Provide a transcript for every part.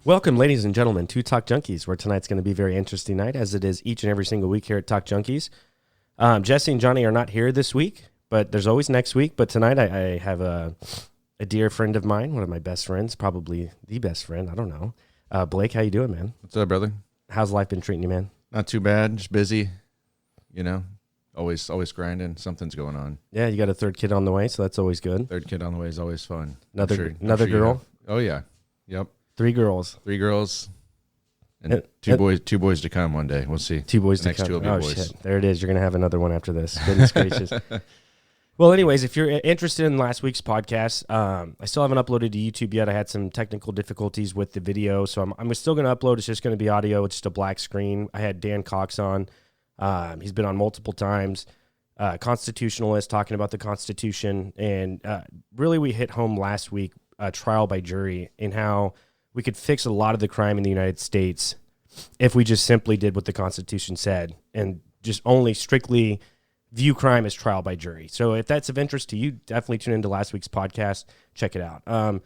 Welcome, ladies and gentlemen, to Talk Junkies, where tonight's going to be a very interesting night, as it is each and every single week here at Talk Junkies. Jesse and Johnny are not here this week, but there's always next week. But tonight I have a dear friend of mine, one of my best friends, probably the best friend, I don't know. Blake, how you doing, man? What's up, brother? How's life been treating you, man? Not too bad, just busy, always grinding. Something's going on. Yeah, you got a third kid on the way, so that's always good. Third kid on the way is always fun. Another girl? Oh, yeah. Yep. 3 girls. 3 girls and two boys to come one day. We'll see. 2 boys to Next come. two will be boys. Shit. There it is. You're going to have another one after this. Goodness gracious. Well, anyways, if you're interested in last week's podcast, I still haven't uploaded to YouTube yet. I had some technical difficulties with the video, so I'm still going to upload. It's just going to be audio. It's just a black screen. I had Dan Cox on. He's been on multiple times. Constitutionalist, talking about the Constitution. And really we hit home last week, trial by jury, and how we could fix a lot of the crime in the United States if we just simply did what the Constitution said and just only strictly view crime as trial by jury. So if that's of interest to you, definitely tune into last week's podcast. Check it out.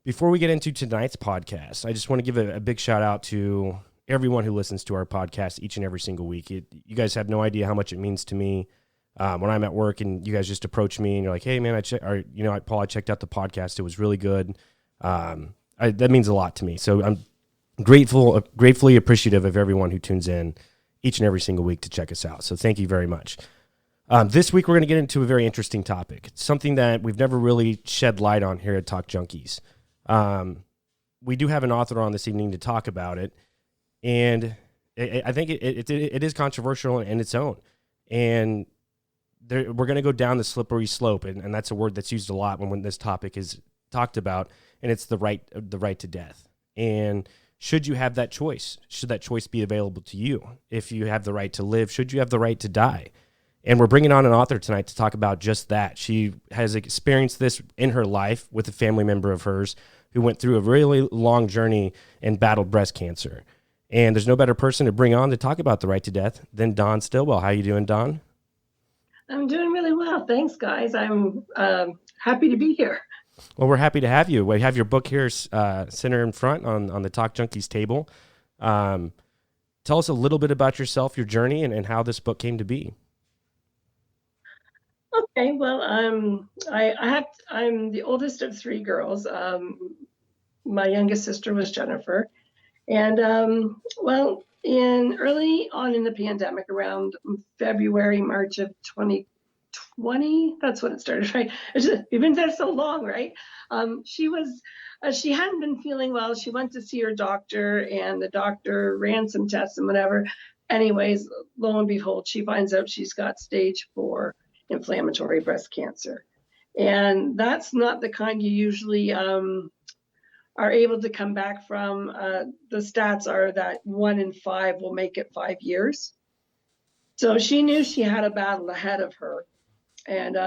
Before we get into tonight's podcast, I just want to give a big shout out to everyone who listens to our podcast each and every single week. You guys have no idea how much it means to me. When I'm at work and you guys just approach me and you're like, "Hey man, Paul, I checked out the podcast. It was really good." That means a lot to me. So I'm gratefully appreciative of everyone who tunes in each and every single week to check us out. So thank you very much. This week, we're going to get into a very interesting topic. It's something that we've never really shed light on here at Talk Junkies. We do have an author on this evening to talk about it, and I think it is controversial in its own. And we're going to go down the slippery slope, and that's a word that's used a lot when this topic is talked about, and it's the right to death. And should you have that choice? Should that choice be available to you? If you have the right to live, should you have the right to die? And we're bringing on an author tonight to talk about just that. She has experienced this in her life with a family member of hers who went through a really long journey and battled breast cancer. And there's no better person to bring on to talk about the right to death than Dawn Stilwell. How you doing, Dawn? I'm doing really well. Thanks, guys. I'm happy to be here. Well, we're happy to have you. We have your book here center in front on the Talk Junkies table. Tell us a little bit about yourself, your journey, and how this book came to be. Okay, well, I'm the oldest of 3 girls. My youngest sister was Jennifer. And early on in the pandemic, around February, March of 2020, that's when it started, right? We've been there so long, right? She hadn't been feeling well. She went to see her doctor, and the doctor ran some tests and whatever. Anyways, lo and behold, she finds out she's got stage 4 inflammatory breast cancer. And that's not the kind you usually are able to come back from. The stats are that 1 in 5 will make it 5 years. So she knew she had a battle ahead of her. And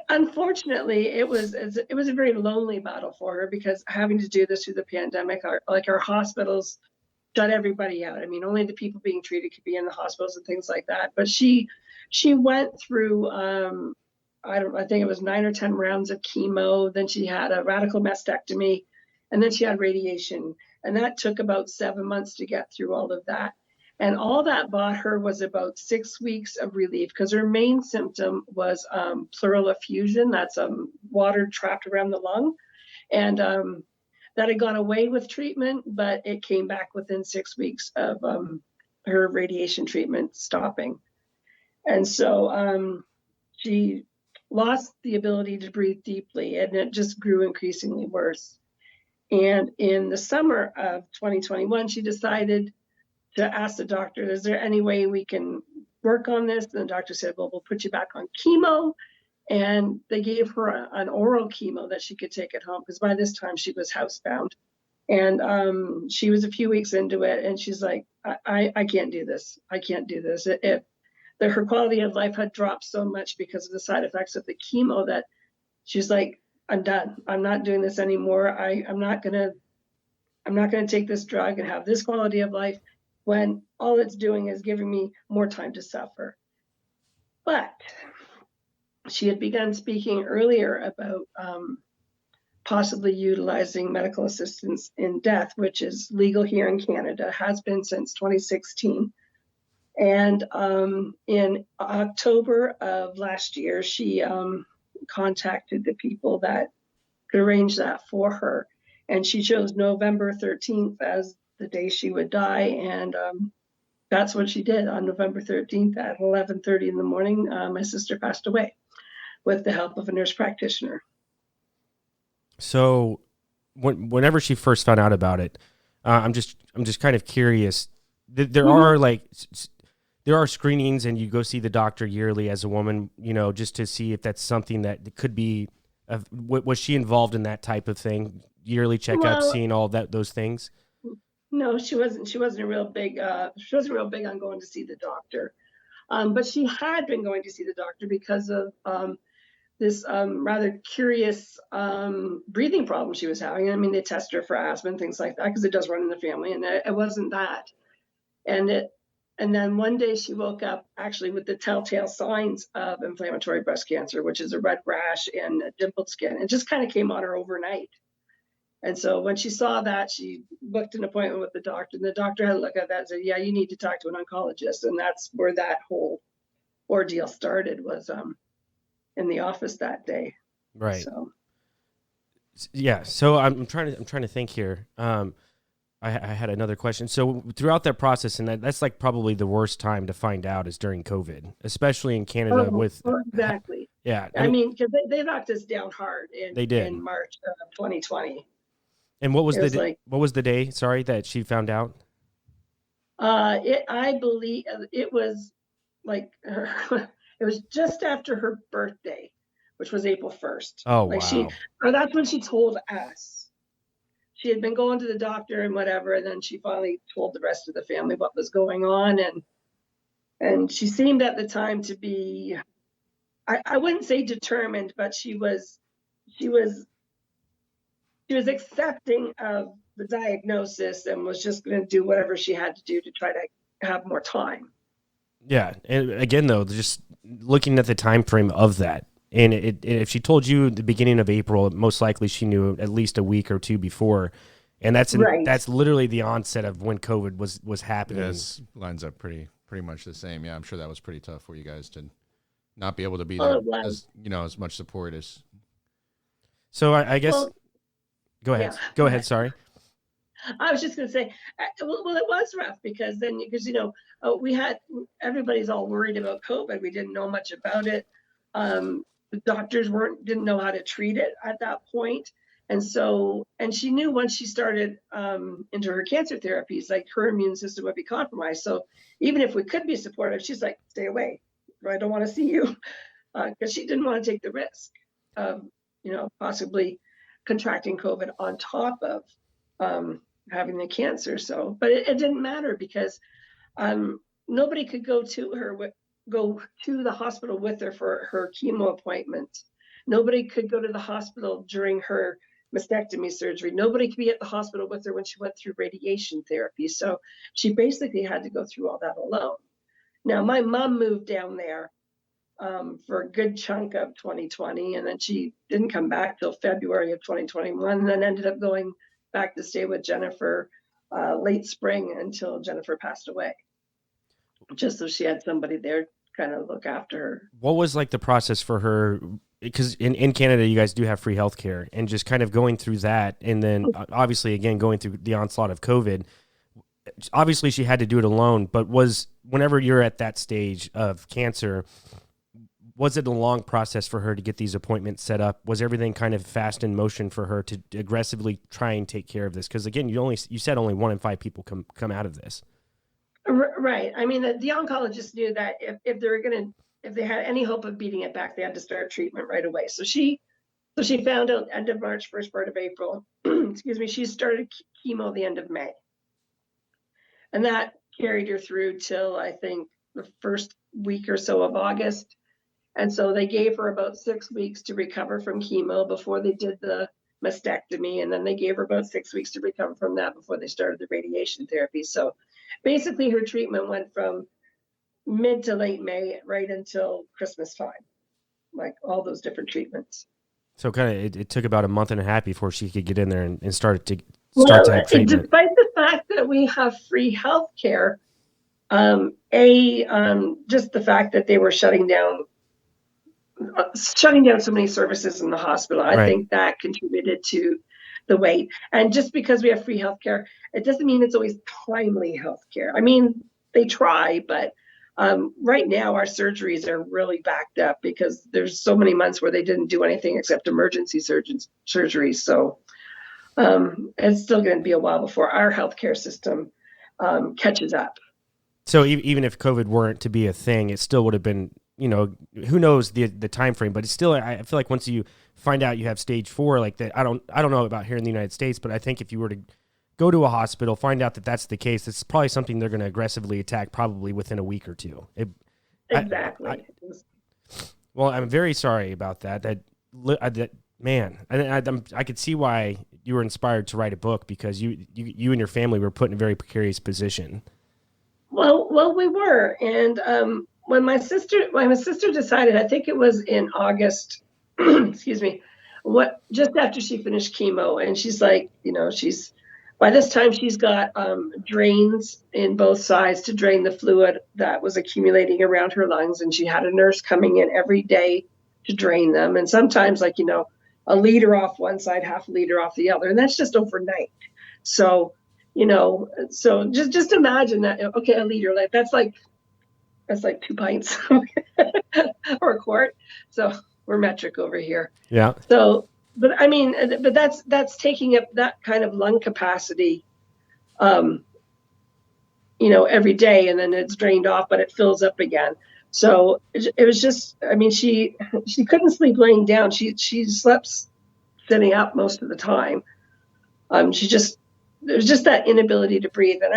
unfortunately, it was a very lonely battle for her, because having to do this through the pandemic, our hospitals shut everybody out. I mean, only the people being treated could be in the hospitals and things like that. But she went through, I think it was 9 or 10 rounds of chemo. Then she had a radical mastectomy, and then she had radiation. And that took about 7 months to get through all of that. And all that bought her was about 6 weeks of relief, because her main symptom was pleural effusion. That's water trapped around the lung. And that had gone away with treatment, but it came back within 6 weeks of her radiation treatment stopping. And so she lost the ability to breathe deeply, and it just grew increasingly worse. And in the summer of 2021, she decided to ask the doctor, "Is there any way we can work on this?" And the doctor said, "Well, we'll put you back on chemo." And they gave her an oral chemo that she could take at home, because by this time she was housebound. And she was a few weeks into it, and she's like, I can't do this. I can't do this. Her quality of life had dropped so much because of the side effects of the chemo that she's like, "I'm done. I'm not doing this anymore. I'm not gonna take this drug and have this quality of life when all it's doing is giving me more time to suffer." But she had begun speaking earlier about possibly utilizing medical assistance in death, which is legal here in Canada, has been since 2016. And in October of last year, she contacted the people that could arrange that for her. And she chose November 13th as the day she would die. And that's what she did. On November 13th at 11:30 in the morning, my sister passed away with the help of a nurse practitioner. So whenever she first found out about it, I'm just kind of curious. There are there are screenings, and you go see the doctor yearly as a woman, just to see if that's something that could be. Was she involved in that type of thing? Yearly checkups, seeing all those things. No, she wasn't. She wasn't real big on going to see the doctor. But she had been going to see the doctor because of this rather curious breathing problem she was having. I mean, they test her for asthma and things like that because it does run in the family, and it wasn't that. And then one day she woke up actually with the telltale signs of inflammatory breast cancer, which is a red rash and dimpled skin. It just kind of came on her overnight. And so when she saw that, she booked an appointment with the doctor, and the doctor had a look at that and said, yeah, you need to talk to an oncologist. And that's where that whole ordeal started, was in the office that day. Right. So. Yeah. So I'm trying to think here. I had another question. So throughout that process, and that's like probably the worst time to find out is during COVID, especially in Canada exactly. Yeah. I mean, because they knocked us down hard in March of 2020. And what was the day, sorry, that she found out? I believe it was like it was just after her birthday, which was April 1st. Oh, like wow. That's when she told us. She had been going to the doctor and whatever, and then she finally told the rest of the family what was going on. And she seemed at the time to be, I wouldn't say determined, but she was accepting of the diagnosis and was just going to do whatever she had to do to try to have more time. Yeah. And again, though, just looking at the time frame of that, and if she told you at the beginning of April, most likely she knew at least a week or two before. And that's literally the onset of when COVID was happening. This lines up pretty much the same. Yeah, I'm sure that was pretty tough for you guys to not be able to be there as much support as. So I guess, go ahead. Yeah. Go ahead. Sorry. I was just going to say, well, it was rough because everybody's all worried about COVID. We didn't know much about it. The doctors didn't know how to treat it at that point. And she knew once she started into her cancer therapies, like her immune system would be compromised. So even if we could be supportive, she's like, stay away. I don't want to see you, because she didn't want to take the risk of, possibly contracting COVID on top of having the cancer. So, but it didn't matter because nobody could go to the hospital with her for her chemo appointment. Nobody could go to the hospital during her mastectomy surgery. Nobody could be at the hospital with her when she went through radiation therapy. So she basically had to go through all that alone. Now, my mom moved down there for a good chunk of 2020, and then she didn't come back till February of 2021, and then ended up going back to stay with Jennifer late spring until Jennifer passed away, just so she had somebody there kind of look after her. What was like the process for her? Because in Canada, you guys do have free healthcare, and just kind of going through that, and then obviously again going through the onslaught of COVID. Obviously, she had to do it alone, but whenever you're at that stage of cancer, was it a long process for her to get these appointments set up? Was everything kind of fast in motion for her to aggressively try and take care of this? Because again, you said only 1 in 5 people come out of this. Right. I mean, the oncologists knew that if they had any hope of beating it back, they had to start treatment right away. So she found out end of March, first part of April. Excuse me. She started chemo the end of May, and that carried her through till I think the first week or so of August. And so they gave her about 6 weeks to recover from chemo before they did the mastectomy, and then they gave her about 6 weeks to recover from that before they started the radiation therapy. So basically her treatment went from mid to late May right until Christmas time, like all those different treatments. So it took about a month and a half before she could get in there and start to have treatment. Despite the fact that we have free health care, just the fact that they were shutting down so many services in the hospital, I think that contributed to the wait. And just because we have free healthcare, it doesn't mean it's always timely healthcare. I mean, they try, but right now our surgeries are really backed up because there's so many months where they didn't do anything except emergency surgeries. So it's still going to be a while before our healthcare system catches up. So even if COVID weren't to be a thing, it still would have been, who knows the time frame, but it's still, I feel like once you find out you have stage 4 like that, I don't know about here in the United States, but I think if you were to go to a hospital, find out that that's the case, it's probably something they're going to aggressively attack probably within a week or two. Exactly. Well, I'm very sorry about that. Man, I could see why you were inspired to write a book, because you and your family were put in a very precarious position. Well, we were, and when my sister decided, I think it was in August, excuse me, just after she finished chemo, and she's like, by this time she's got drains in both sides to drain the fluid that was accumulating around her lungs, and she had a nurse coming in every day to drain them, and sometimes a liter off one side, half a liter off the other, and that's just overnight. So so just imagine that. Okay, a liter, that's like 2 pints or a quart. So we're metric over here. Yeah. So, but that's taking up that kind of lung capacity, every day, and then it's drained off, but it fills up again. So it was just, she couldn't sleep laying down. She slept sitting up most of the time. There's just that inability to breathe. And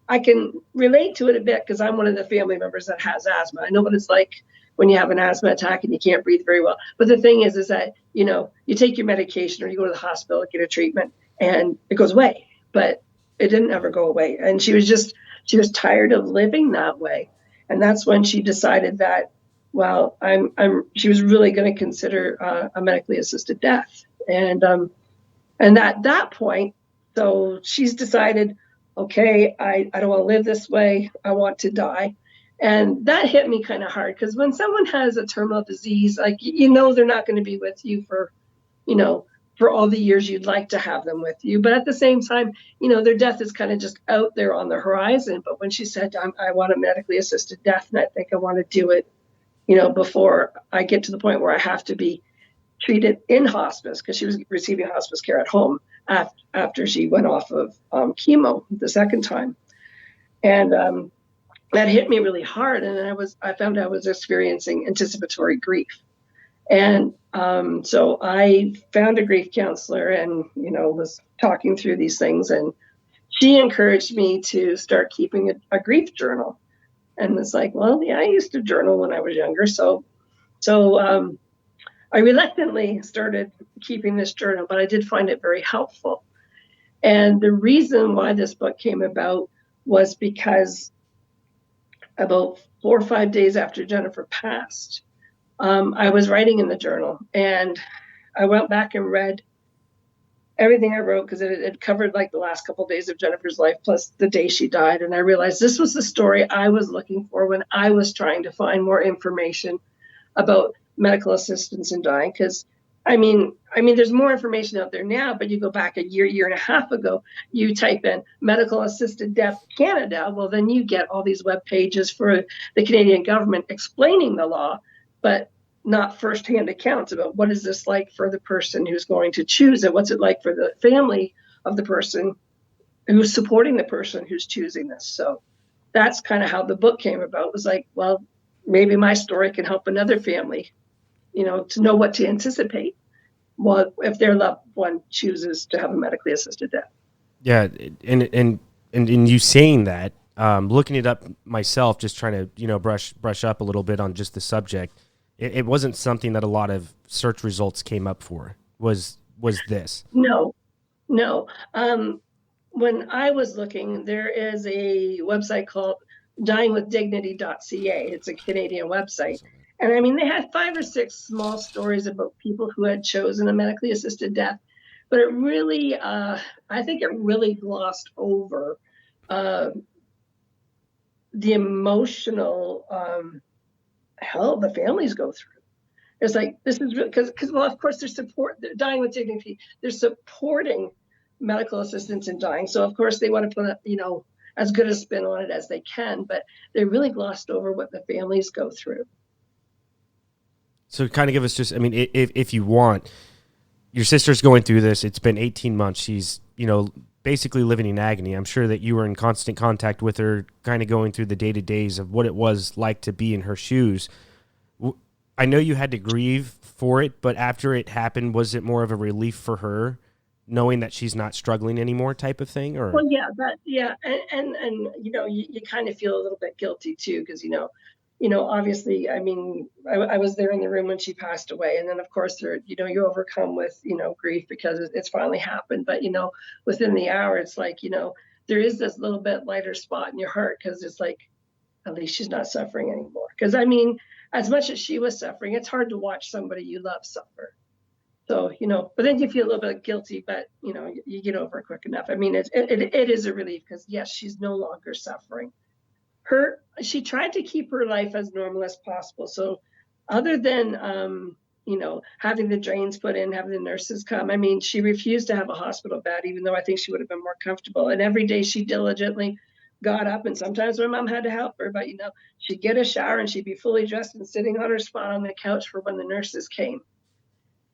I can relate to it a bit because I'm one of the family members that has asthma. I know what it's like when you have an asthma attack and you can't breathe very well. But the thing is that, you take your medication or you go to the hospital, get a treatment, and it goes away. But it didn't ever go away. And she was tired of living that way. And that's when she decided that, well, she was really going to consider a medically assisted death. And at that point, so she's decided, okay, I don't want to live this way. I want to die. And that hit me kind of hard, because when someone has a terminal disease, they're not going to be with you for all the years you'd like to have them with you. But at the same time, their death is kind of just out there on the horizon. But when she said, I want a medically assisted death, and I think I want to do it, before I get to the point where I have to be treated in hospice, because she was receiving hospice care at home after she went off of chemo the second time. And that hit me really hard. And I found I was experiencing anticipatory grief. And so I found a grief counselor and, was talking through these things. And she encouraged me to start keeping a grief journal. And it's like, well, yeah, I used to journal when I was younger. So I reluctantly started keeping this journal, but I did find it very helpful. And the reason why this book came about was because about 4 or 5 days after Jennifer passed, I was writing in the journal, and I went back and read everything I wrote, because it covered the last couple of days of Jennifer's life plus the day she died. And I realized this was the story I was looking for when I was trying to find more information about medical assistance in dying. Because there's more information out there now, but you go back a year and a half ago, you type in medical assisted death Canada, well, then you get all these web pages for the Canadian government explaining the law, but not firsthand accounts about what is this like for the person who's going to choose it, what's it like for the family of the person who's supporting the person who's choosing this. So that's kind of how the book came about. It was like, well, maybe my story can help another family, to know what to anticipate if their loved one chooses to have a medically assisted death. Yeah, and you saying that, looking it up myself, just trying to brush up a little bit on just the subject. It wasn't something that a lot of search results came up for. Was this? No. When I was looking, there is a website called dyingwithdignity.ca. It's a Canadian website. And I mean, they had 5 or 6 small stories about people who had chosen a medically assisted death, but it really, I think it really glossed over the emotional hell the families go through. It's like, this is really, because, well, of course, they're dying with dignity. They're supporting medical assistance in dying. So, of course, they want to put, as good a spin on it as they can, but they really glossed over what the families go through. So kind of give us just, I mean, if you want, your sister's going through this. It's been 18 months. She's, basically living in agony. I'm sure that you were in constant contact with her, kind of going through the day-to-days of what it was like to be in her shoes. I know you had to grieve for it, but after it happened, was it more of a relief for her knowing that she's not struggling anymore type of thing? Or Well, yeah, and you kind of feel a little bit guilty too, because obviously, I mean, I was there in the room when she passed away, and then of course you overcome with grief because it's finally happened. But within the hour, it's like there is this little bit lighter spot in your heart, because it's like, at least she's not suffering anymore. Because I mean, as much as she was suffering, it's hard to watch somebody you love suffer. So, but then you feel a little bit guilty, but, you get over it quick enough. I mean, it is a relief, because yes, she's no longer suffering. She tried to keep her life as normal as possible. So other than, having the drains put in, having the nurses come, I mean, she refused to have a hospital bed, even though I think she would have been more comfortable. And every day she diligently got up, and sometimes my mom had to help her, but, she'd get a shower and she'd be fully dressed and sitting on her spot on the couch for when the nurses came.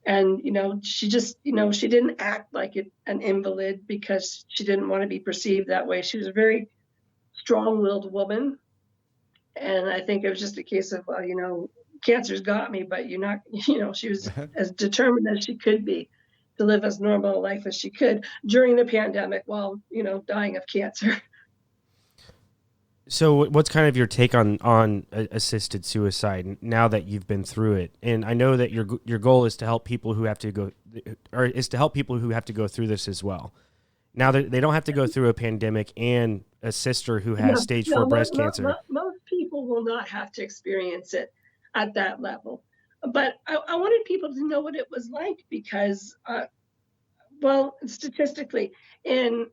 And, she just, she didn't act like an invalid because she didn't want to be perceived that way. She was a very strong-willed woman. And I think it was just a case of, well, cancer's got me, but you're not, she was as determined as she could be to live as normal a life as she could during the pandemic while, dying of cancer. So what's kind of your take on assisted suicide now that you've been through it? And I know that your goal is to help people who have to go, or is to help people who have to go through this as well. Now that they don't have to go through a pandemic and a sister who has stage 4 breast cancer. Most people will not have to experience it at that level. But I wanted people to know what it was like, because, statistically, in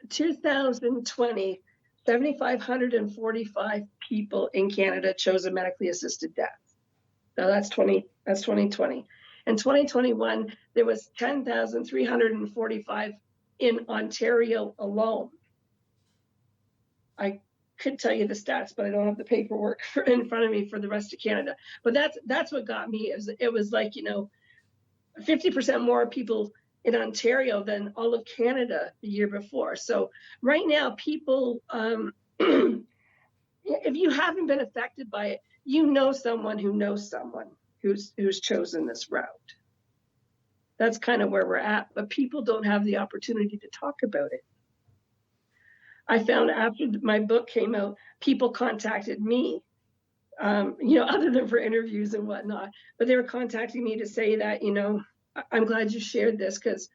2020, 7,545 people in Canada chose a medically assisted death. Now that's 2020. In 2021, there was 10,345 in Ontario alone. I could tell you the stats, but I don't have the paperwork in front of me for the rest of Canada. But that's what got me. It was like 50% more people in Ontario than all of Canada the year before. So right now, people, if you haven't been affected by it, someone who knows someone who's chosen this route. That's kind of where we're at, but people don't have the opportunity to talk about it. I found after my book came out, people contacted me, other than for interviews and whatnot, but they were contacting me to say that, I'm glad you shared this, because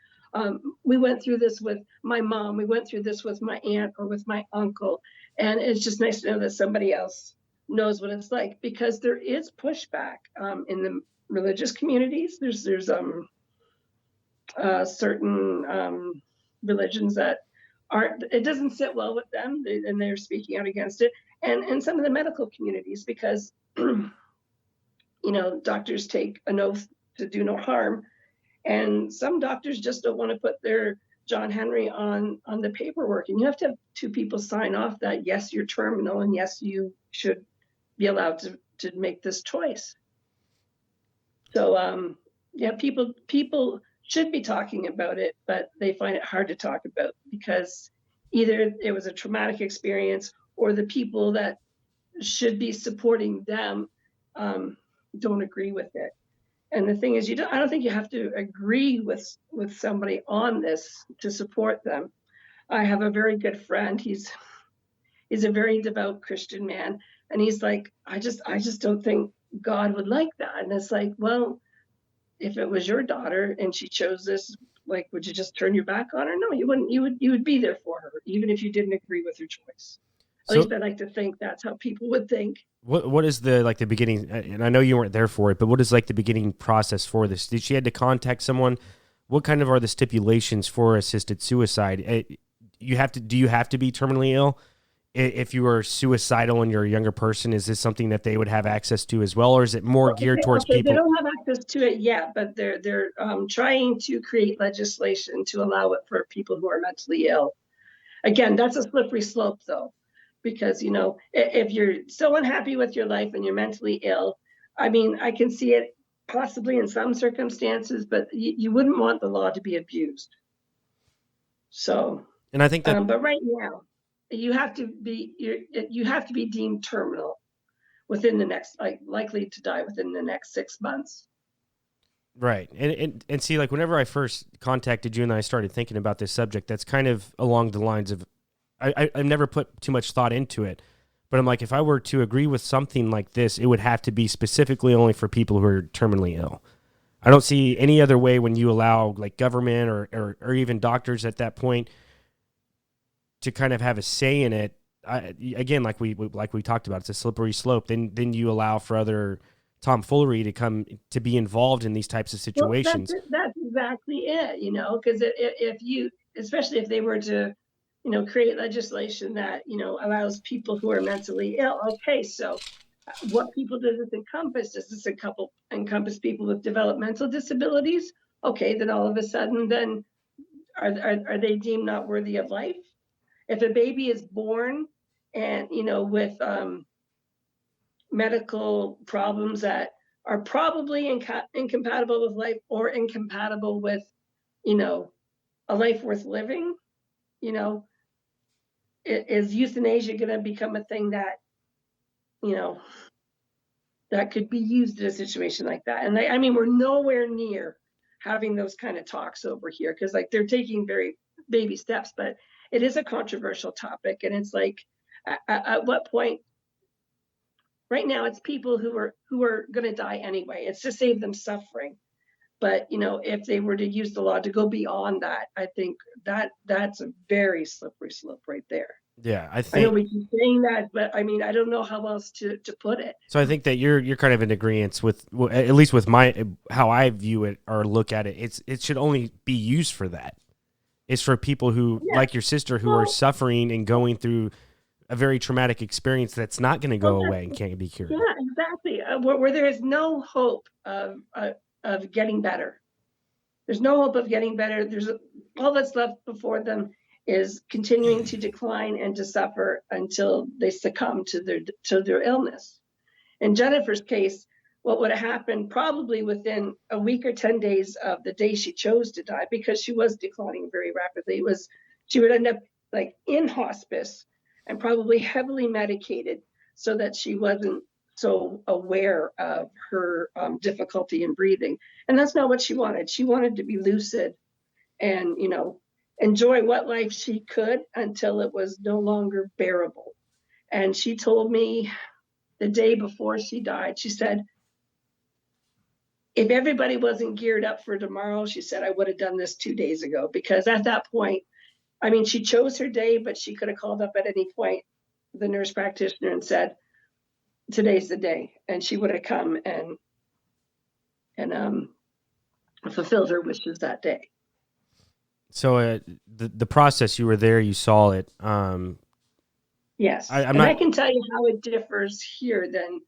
we went through this with my mom, we went through this with my aunt or with my uncle, and it's just nice to know that somebody else knows what it's like, because there is pushback in the religious communities. There's certain religions that it doesn't sit well with them, and they're speaking out against it, and some of the medical communities, because doctors take an oath to do no harm, and some doctors just don't want to put their John Henry on the paperwork, and you have to have 2 people sign off that yes, you're terminal, and yes, you should be allowed to make this choice. So people should be talking about it, but they find it hard to talk about, because either it was a traumatic experience, or the people that should be supporting them don't agree with it. And the thing is, I don't think you have to agree with somebody on this to support them. I have a very good friend. He's a very devout Christian man, and he's like, I just don't think God would like that. And it's like, well, if it was your daughter and she chose this, like, would you just turn your back on her? No, you wouldn't. You would be there for her, even if you didn't agree with her choice. At least I like to think that's how people would think. What is the beginning? And I know you weren't there for it, but what is the beginning process for this? Did she had to contact someone? What kind of are the stipulations for assisted suicide? Do you have to be terminally ill? If you are suicidal and you're a younger person, is this something that they would have access to as well, or is it more geared towards people? They don't have access to it yet, but they're trying to create legislation to allow it for people who are mentally ill. Again, that's a slippery slope, though, because if you're so unhappy with your life and you're mentally ill, I mean, I can see it possibly in some circumstances, but you wouldn't want the law to be abused. So, and I think that, but right now, you have to be deemed terminal within the next, likely to die within the next 6 months. Right. And see, whenever I first contacted you and I started thinking about this subject, that's kind of along the lines of, I've never put too much thought into it, but I'm like, if I were to agree with something like this, it would have to be specifically only for people who are terminally ill. I don't see any other way when you allow government or even doctors at that point to kind of have a say in it. Again, like we talked about, it's a slippery slope. Then you allow for other tomfoolery to come to be involved in these types of situations. Well, that's exactly it, because especially if they were to, create legislation that, allows people who are mentally ill. Okay, so what people does this encompass? Does this encompass people with developmental disabilities? Okay, then all of a sudden, then are they deemed not worthy of life? If a baby is born and, with medical problems that are probably incompatible with life or incompatible with, a life worth living, is euthanasia going to become a thing that, that could be used in a situation like that? And I mean, we're nowhere near having those kind of talks over here, because they're taking very baby steps, but it is a controversial topic. And it's at what point? Right now, it's people who are going to die anyway. It's to save them suffering. But if they were to use the law to go beyond that, I think that's a very slippery slope right there. Yeah, I know we keep saying that, but I mean, I don't know how else to put it. So I think that you're kind of in agreement with, at least with how I view it or look at it. It should only be used for that. It's for people who, like your sister, who are suffering and going through a very traumatic experience that's not going to go away and can't be cured. Yeah, exactly. Where there is no hope of getting better. There's no hope of getting better. All that's left before them is continuing to decline and to suffer until they succumb to their illness. In Jennifer's case, what would have happened probably within a week or 10 days of the day she chose to die, because she was declining very rapidly, she would end up in hospice and probably heavily medicated so that she wasn't so aware of her difficulty in breathing. And that's not what she wanted. She wanted to be lucid and, enjoy what life she could until it was no longer bearable. And she told me the day before she died, she said, if everybody wasn't geared up for tomorrow, she said, I would have done this 2 days ago. Because at that point, I mean, she chose her day, but she could have called up at any point the nurse practitioner and said, today's the day. And she would have come and fulfilled her wishes that day. So the process, you were there, you saw it. Yes. I can tell you how it differs here than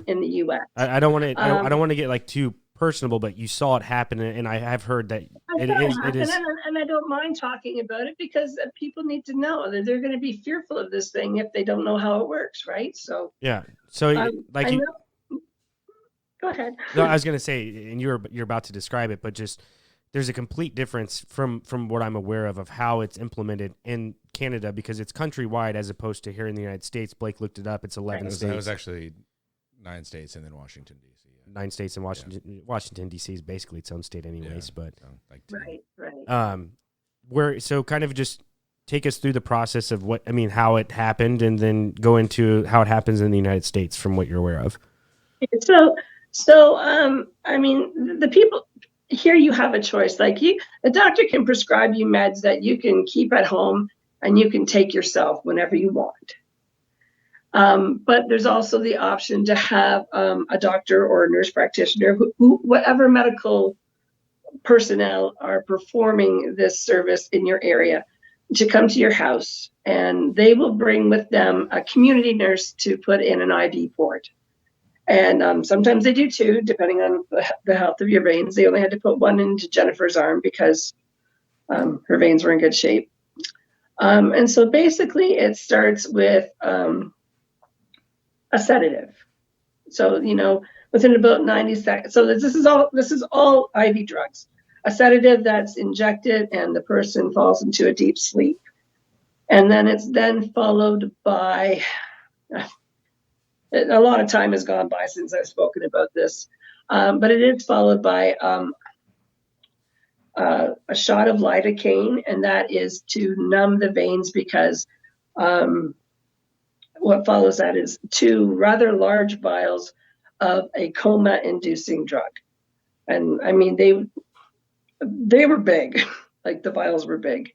in the U.S. I don't want to. I don't want to get too personable, but you saw it happen, and I have heard that it is. And I don't mind talking about it, because people need to know that they're going to be fearful of this thing if they don't know how it works, right? So yeah. So go ahead. No, I was going to say, and you're about to describe it, but just there's a complete difference from what I'm aware of how it's implemented in Canada, because it's countrywide as opposed to here in the United States. Blake looked it up. It's 11 states. It was actually 9 states and then Washington, D.C. Yeah. 9 states and Washington. Yeah. Washington, D.C. is basically its own state anyways. Yeah, but right. So kind of just take us through the process of how it happened, and then go into how it happens in the United States from what you're aware of. So I mean, the people here, you have a choice. The doctor can prescribe you meds that you can keep at home and you can take yourself whenever you want. But there's also the option to have a doctor or a nurse practitioner who whatever medical personnel are performing this service in your area to come to your house, and they will bring with them a community nurse to put in an IV port. And sometimes they do two, depending on the health of your veins. They only had to put one into Jennifer's arm because her veins were in good shape. And so basically it starts with a sedative. So, within about 90 seconds. So this is all IV drugs. A sedative that's injected and the person falls into a deep sleep. And then it's then followed by, a lot of time has gone by since I've spoken about this, but it is followed by a shot of lidocaine, and that is to numb the veins because what follows that is 2 rather large vials of a coma-inducing drug. And I mean, they were big, like the vials were big.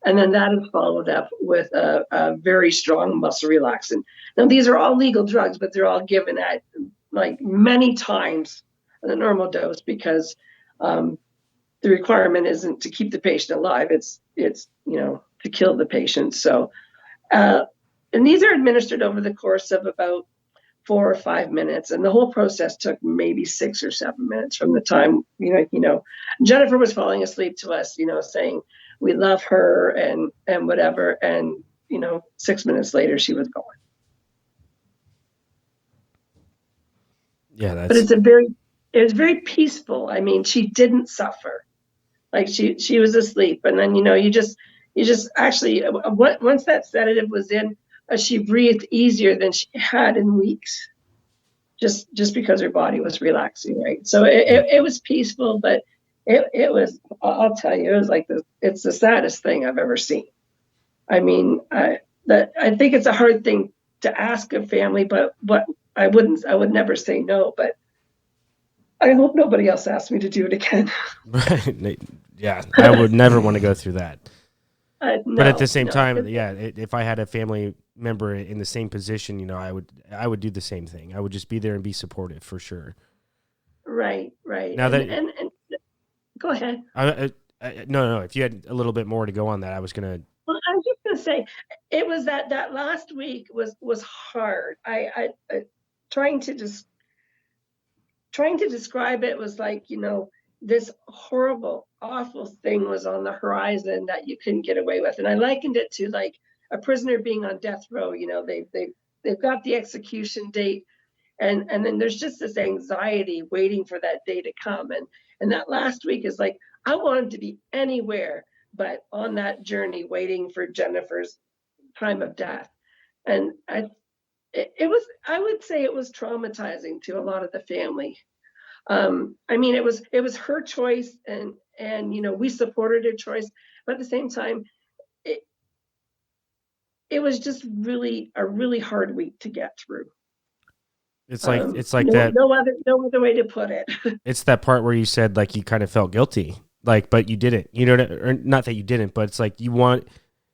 And then that is followed up with a very strong muscle relaxant. Now, these are all legal drugs, but they're all given at like many times the normal dose because the requirement isn't to keep the patient alive. It's to kill the patient. So, and these are administered over the course of about 4 or 5 minutes, and the whole process took maybe 6 or 7 minutes from the time Jennifer was falling asleep to us, saying we love her and whatever, and 6 minutes later she was gone. Yeah, but it was very peaceful. I mean, she didn't suffer. Like she was asleep, and then you just actually once that sedative was in, she breathed easier than she had in weeks, just because her body was relaxing, right? So it was peaceful, but it was, I'll tell you, it was like it's the saddest thing I've ever seen. I mean, I think it's a hard thing to ask a family, but I would never say no, but I hope nobody else asks me to do it again. Right. Yeah, I would never want to go through that. No, but at the same time, yeah, if I had a family member in the same position, I would do the same thing. I would just be there and be supportive for sure. Right. Now that and go ahead. No. If you had a little bit more to go on that, I was gonna. Well, I was just gonna say, it was that last week was hard. I trying to describe it was like this horrible, awful thing was on the horizon that you couldn't get away with, and I likened it to like a prisoner being on death row. They've got the execution date, and then there's just this anxiety waiting for that day to come, and that last week is like I wanted to be anywhere but on that journey waiting for Jennifer's time of death. And I would say it was traumatizing to a lot of the family. I mean, it was her choice, and we supported her choice, but at the same time, it was just a really hard week to get through. It's like that. No other way to put it. It's that part where you said like you kind of felt guilty, like, but you didn't. Or not that you didn't, but it's like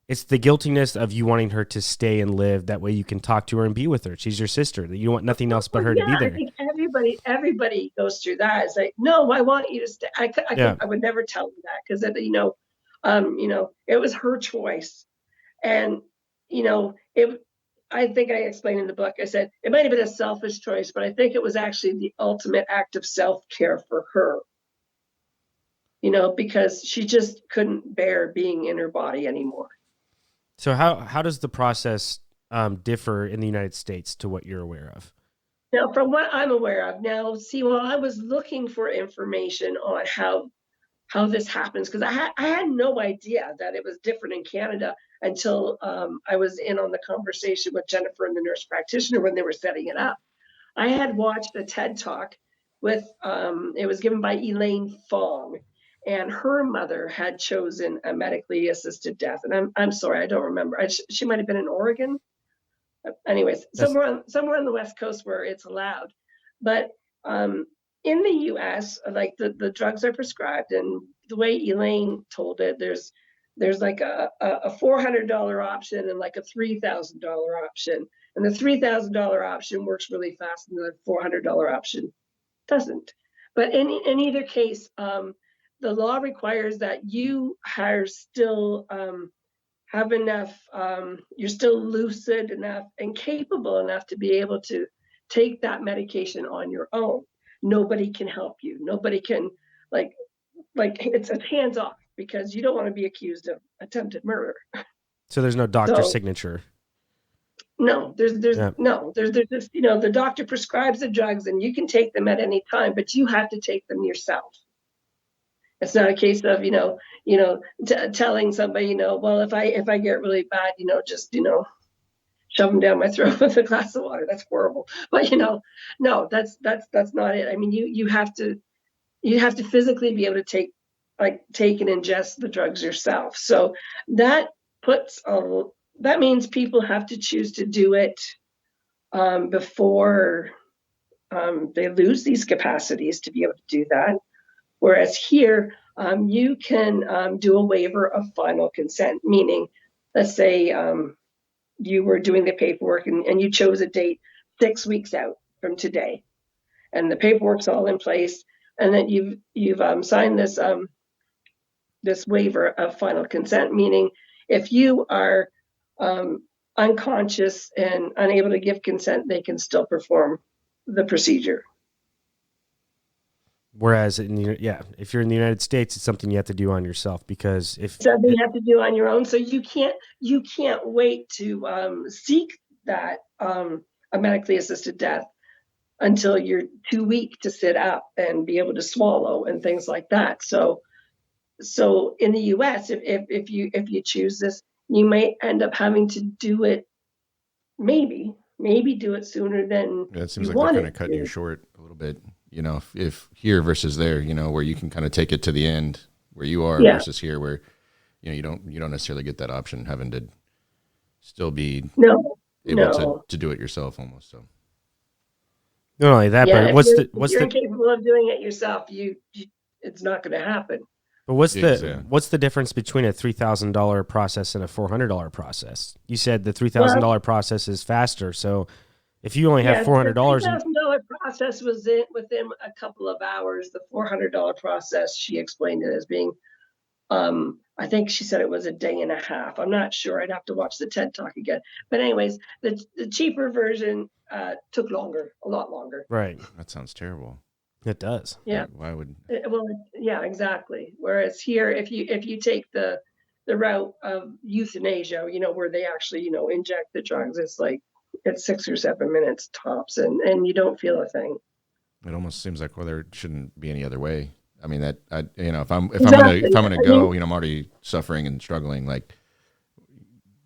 it's the guiltiness of you wanting her to stay and live. That way you can talk to her and be with her. She's your sister. You want nothing else but her to be there. I think everybody goes through that. It's like, no, I want you to stay. I would never tell them that because it was her choice, and I think I explained in the book. I said it might have been a selfish choice, but I think it was actually the ultimate act of self-care for her. Because she just couldn't bear being in her body anymore. So how does the process differ in the United States to what you're aware of? Now, from what I'm aware of, I was looking for information on how this happens, because I had no idea that it was different in Canada until I was in on the conversation with Jennifer and the nurse practitioner when they were setting it up. I had watched a TED Talk with, it was given by Elaine Fong, and her mother had chosen a medically assisted death. And I'm sorry, I don't remember. She might have been in Oregon. Anyways, somewhere on the West Coast where it's allowed. But in the US, like the drugs are prescribed, and the way Elaine told it, there's there's like a $400 option and like a $3,000 option. And the $3,000 option works really fast, and the $400 option doesn't. But in either case, the law requires that you are still have enough, you're still lucid enough and capable enough to be able to take that medication on your own. Nobody can help you. Nobody can, like it's hands off, because you don't want to be accused of attempted murder. So there's no doctor signature. No, there's just, the doctor prescribes the drugs and you can take them at any time, but you have to take them yourself. It's not a case of, telling somebody, well, if I get really bad, just, shove them down my throat with a glass of water. That's horrible. But, no, that's not it. I mean, you have to physically be able to take and ingest the drugs yourself. So that means people have to choose to do it before they lose these capacities to be able to do that. Whereas here, you can do a waiver of final consent, meaning, let's say you were doing the paperwork and you chose a date 6 weeks out from today, and the paperwork's all in place, and then you've signed this waiver of final consent, meaning if you are unconscious and unable to give consent, they can still perform the procedure. Whereas if you're in the United States, it's something you have to do on yourself, because something you have to do on your own. So you can't wait to seek that a medically assisted death until you're too weak to sit up and be able to swallow and things like that. So in the U.S., if you choose this, you might end up having to do it, maybe do it sooner than it seems like they're kind of cutting you short a little bit. If here versus there, where you can kind of take it to the end where you are versus here where, you don't necessarily get that option, having to still be able to do it yourself almost. So. Not only that, but if you're incapable of doing it yourself, it's not going to happen. But what's the difference between a $3,000 process and a $400 process? You said the $3,000 process is faster, so if you only have $400, the $3,000 process was within a couple of hours. The $400 process, she explained it as being, I think she said it was a day and a half. I'm not sure. I'd have to watch the TED Talk again. But anyways, the cheaper version took longer, a lot longer. Right. That sounds terrible. It does. Yeah. Why would? Well, yeah, exactly. Whereas here, if you take the route of euthanasia, where they actually, inject the drugs, it's 6 or 7 minutes tops, and you don't feel a thing. It almost seems like, well, there shouldn't be any other way. I mean, if I'm gonna go, I'm already suffering and struggling, like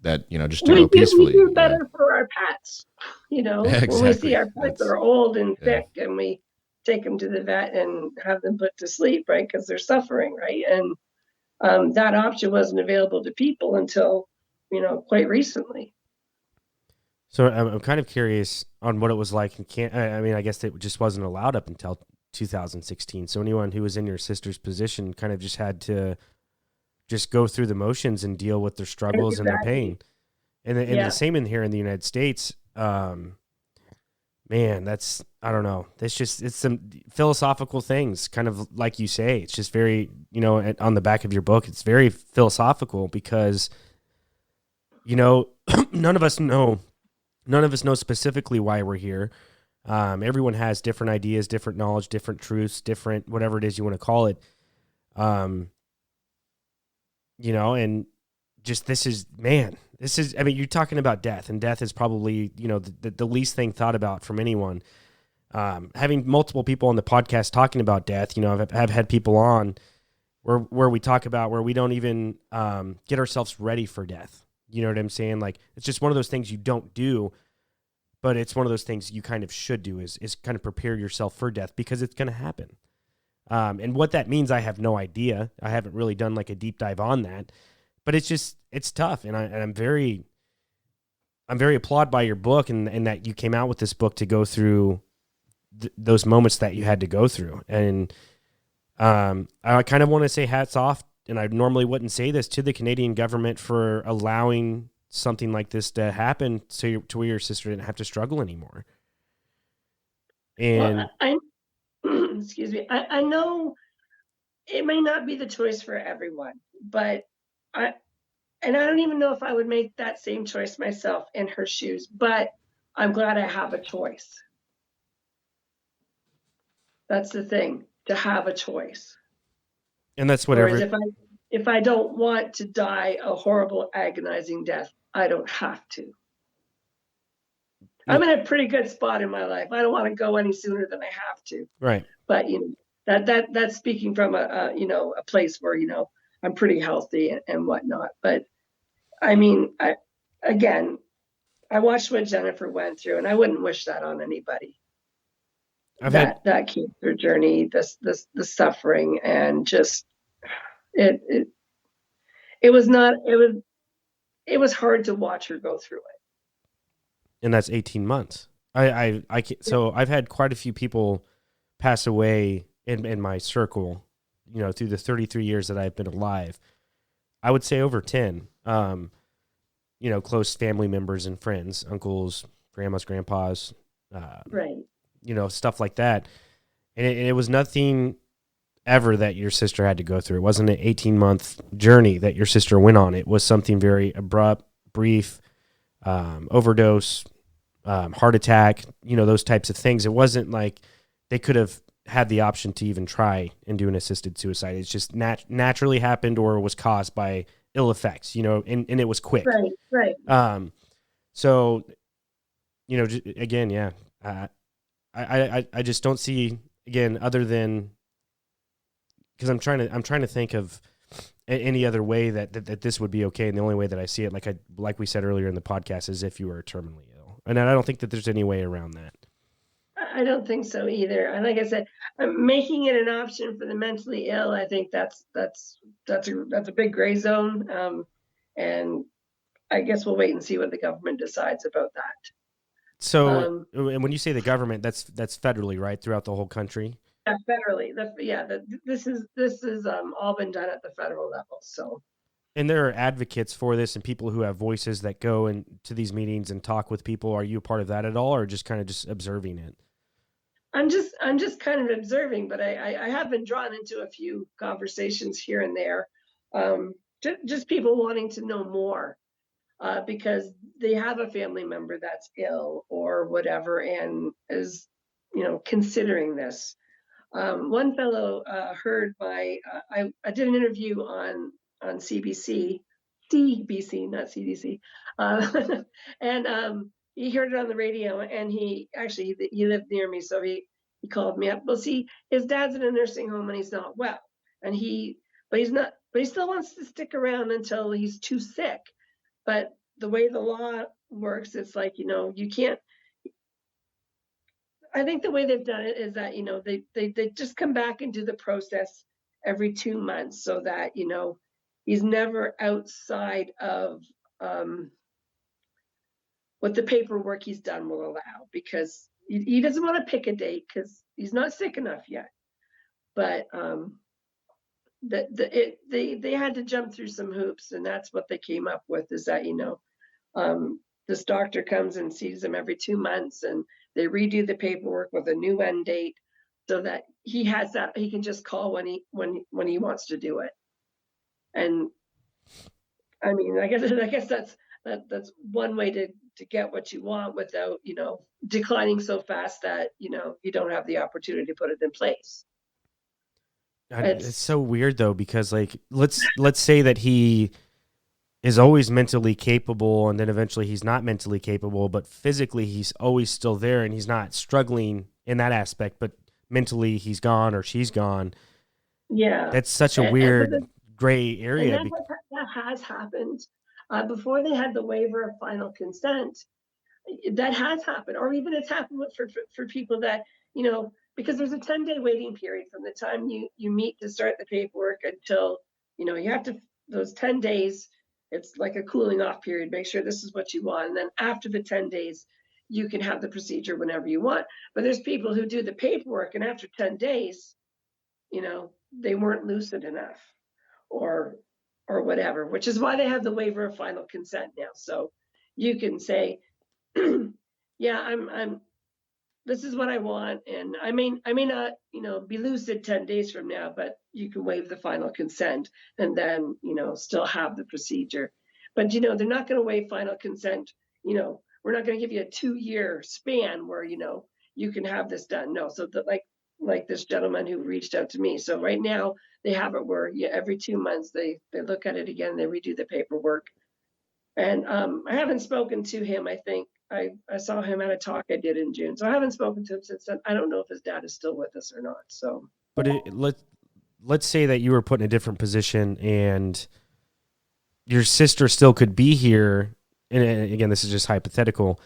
that, just to go peacefully. We do better for our pets, Exactly. When we see our pets that are old and sick, and we take them to the vet and have them put to sleep, right? Because they're suffering, right? And that option wasn't available to people until, quite recently. So I'm kind of curious on what it was like in Canada. I mean, I guess it just wasn't allowed up until 2016. So anyone who was in your sister's position kind of just had to just go through the motions and deal with their struggles and their pain. And the same in here in the United States. Man, I don't know. It's some philosophical things, kind of like you say. It's just very, on the back of your book, it's very philosophical because, none of us know specifically why we're here. Everyone has different ideas, different knowledge, different truths, different whatever it is you want to call it. And just this is, I mean, you're talking about death, and death is probably, the least thing thought about from anyone. Having multiple people on the podcast talking about death, I've had people on where we talk about where we don't even get ourselves ready for death. You know what I'm saying? Like, it's just one of those things you don't do, but it's one of those things you kind of should do is kind of prepare yourself for death, because it's going to happen. And what that means, I have no idea. I haven't really done like a deep dive on that, but it's tough. And I'm very applauded by your book and that you came out with this book to go through those moments that you had to go through. And I kind of want to say hats off and I normally wouldn't say this, to the Canadian government for allowing something like this to happen to where your sister didn't have to struggle anymore. And I excuse me, I know it may not be the choice for everyone, but I don't even know if I would make that same choice myself in her shoes, but I'm glad I have a choice. That's the thing, to have a choice. And that's whatever. Whereas if I don't want to die a horrible, agonizing death, I don't have to. I'm in a pretty good spot in my life. I don't want to go any sooner than I have to. Right. But that's speaking from a place where I'm pretty healthy and whatnot. But I mean, I watched what Jennifer went through, and I wouldn't wish that on anybody. That cancer journey, the suffering, and just it was hard to watch her go through it. And that's 18 months. So I've had quite a few people pass away in my circle, through the 33 years that I've been alive. I would say over 10, close family members and friends, uncles, grandmas, grandpas, right. Stuff like that. And it was nothing ever that your sister had to go through. It wasn't an 18-month journey that your sister went on. It was something very abrupt, brief, overdose, heart attack, those types of things. It wasn't like they could have had the option to even try and do an assisted suicide. It's just naturally happened or was caused by ill effects, and it was quick. Right. So, again, yeah, I just don't see, again, other than, because I'm trying to think of any other way that this would be okay. And the only way that I see it, like we said earlier in the podcast, is if you were terminally ill. And I don't think that there's any way around that. I don't think so either. And like I said, making it an option for the mentally ill, I think that's a big gray zone. And I guess we'll wait and see what the government decides about that. So, and when you say the government, that's federally, right? Throughout the whole country? Yeah, federally. This is all been done at the federal level. So. And there are advocates for this and people who have voices that go into these meetings and talk with people. Are you a part of that at all, or just kind of just observing it? I'm just kind of observing, but I have been drawn into a few conversations here and there. Just people wanting to know more because they have a family member that's ill or whatever and is, considering this. One fellow heard I did an interview on CBC, not CDC, and he heard it on the radio, and he lived near me, so he called me up. Well, see, his dad's in a nursing home and he's not well, and but he still wants to stick around until he's too sick. But the way the law works, it's like, you can't. I think the way they've done it is that, they just come back and do the process every 2 months so that, he's never outside of what the paperwork he's done will allow, because he doesn't want to pick a date because he's not sick enough yet. But they had to jump through some hoops, and that's what they came up with, is that, this doctor comes and sees him every 2 months, and they redo the paperwork with a new end date so that he can just call when he wants to do it. And I mean, I guess that's one way to get what you want without, declining so fast that, you don't have the opportunity to put it in place. It's so weird though, because let's say that he is always mentally capable, and then eventually he's not mentally capable, but physically he's always still there and he's not struggling in that aspect, but mentally he's gone or she's gone. Yeah. That's such a weird gray area. And that has happened. Before they had the waiver of final consent, that has happened. Or even it's happened for people that, because there's a 10-day waiting period from the time you meet to start the paperwork until, you have to, those 10 days, it's like a cooling off period. Make sure this is what you want. And then after the 10 days, you can have the procedure whenever you want. But there's people who do the paperwork, and after 10 days, they weren't lucid enough, or whatever, which is why they have the waiver of final consent now. So you can say, yeah, I'm this is what I want, and I may not, be lucid 10 days from now, but you can waive the final consent and then, still have the procedure. But they're not going to waive final consent. We're not going to give you a 2-year span where you can have this done. No, so that like this gentleman who reached out to me. So right now they have it where every 2 months they look at it again, they redo the paperwork. And I haven't spoken to him. I think I saw him at a talk I did in June. So I haven't spoken to him since then. I don't know if his dad is still with us or not. So, but let's say that you were put in a different position and your sister still could be here. And again, this is just hypothetical,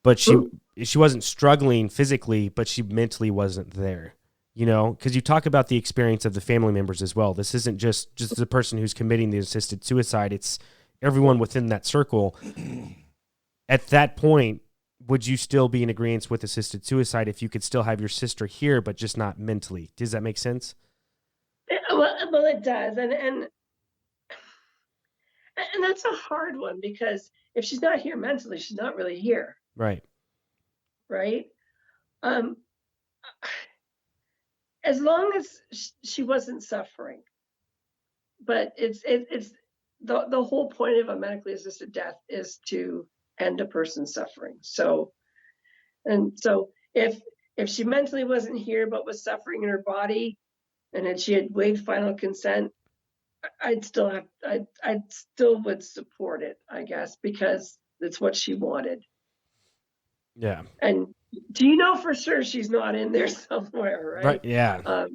but she wasn't struggling physically, but she mentally wasn't there. Because you talk about the experience of the family members as well. This isn't just the person who's committing the assisted suicide. It's everyone within that circle. At that point, would you still be in agreement with assisted suicide if you could still have your sister here, but just not mentally? Does that make sense? Well, it does. And that's a hard one, because if she's not here mentally, she's not really here. Right. Right. As long as she wasn't suffering, but it's the whole point of a medically assisted death is to end a person's suffering. So if she mentally wasn't here but was suffering in her body, and then she had waived final consent, I'd still would support it, I guess, because it's what she wanted. Yeah. And do you know for sure she's not in there somewhere, right? Yeah.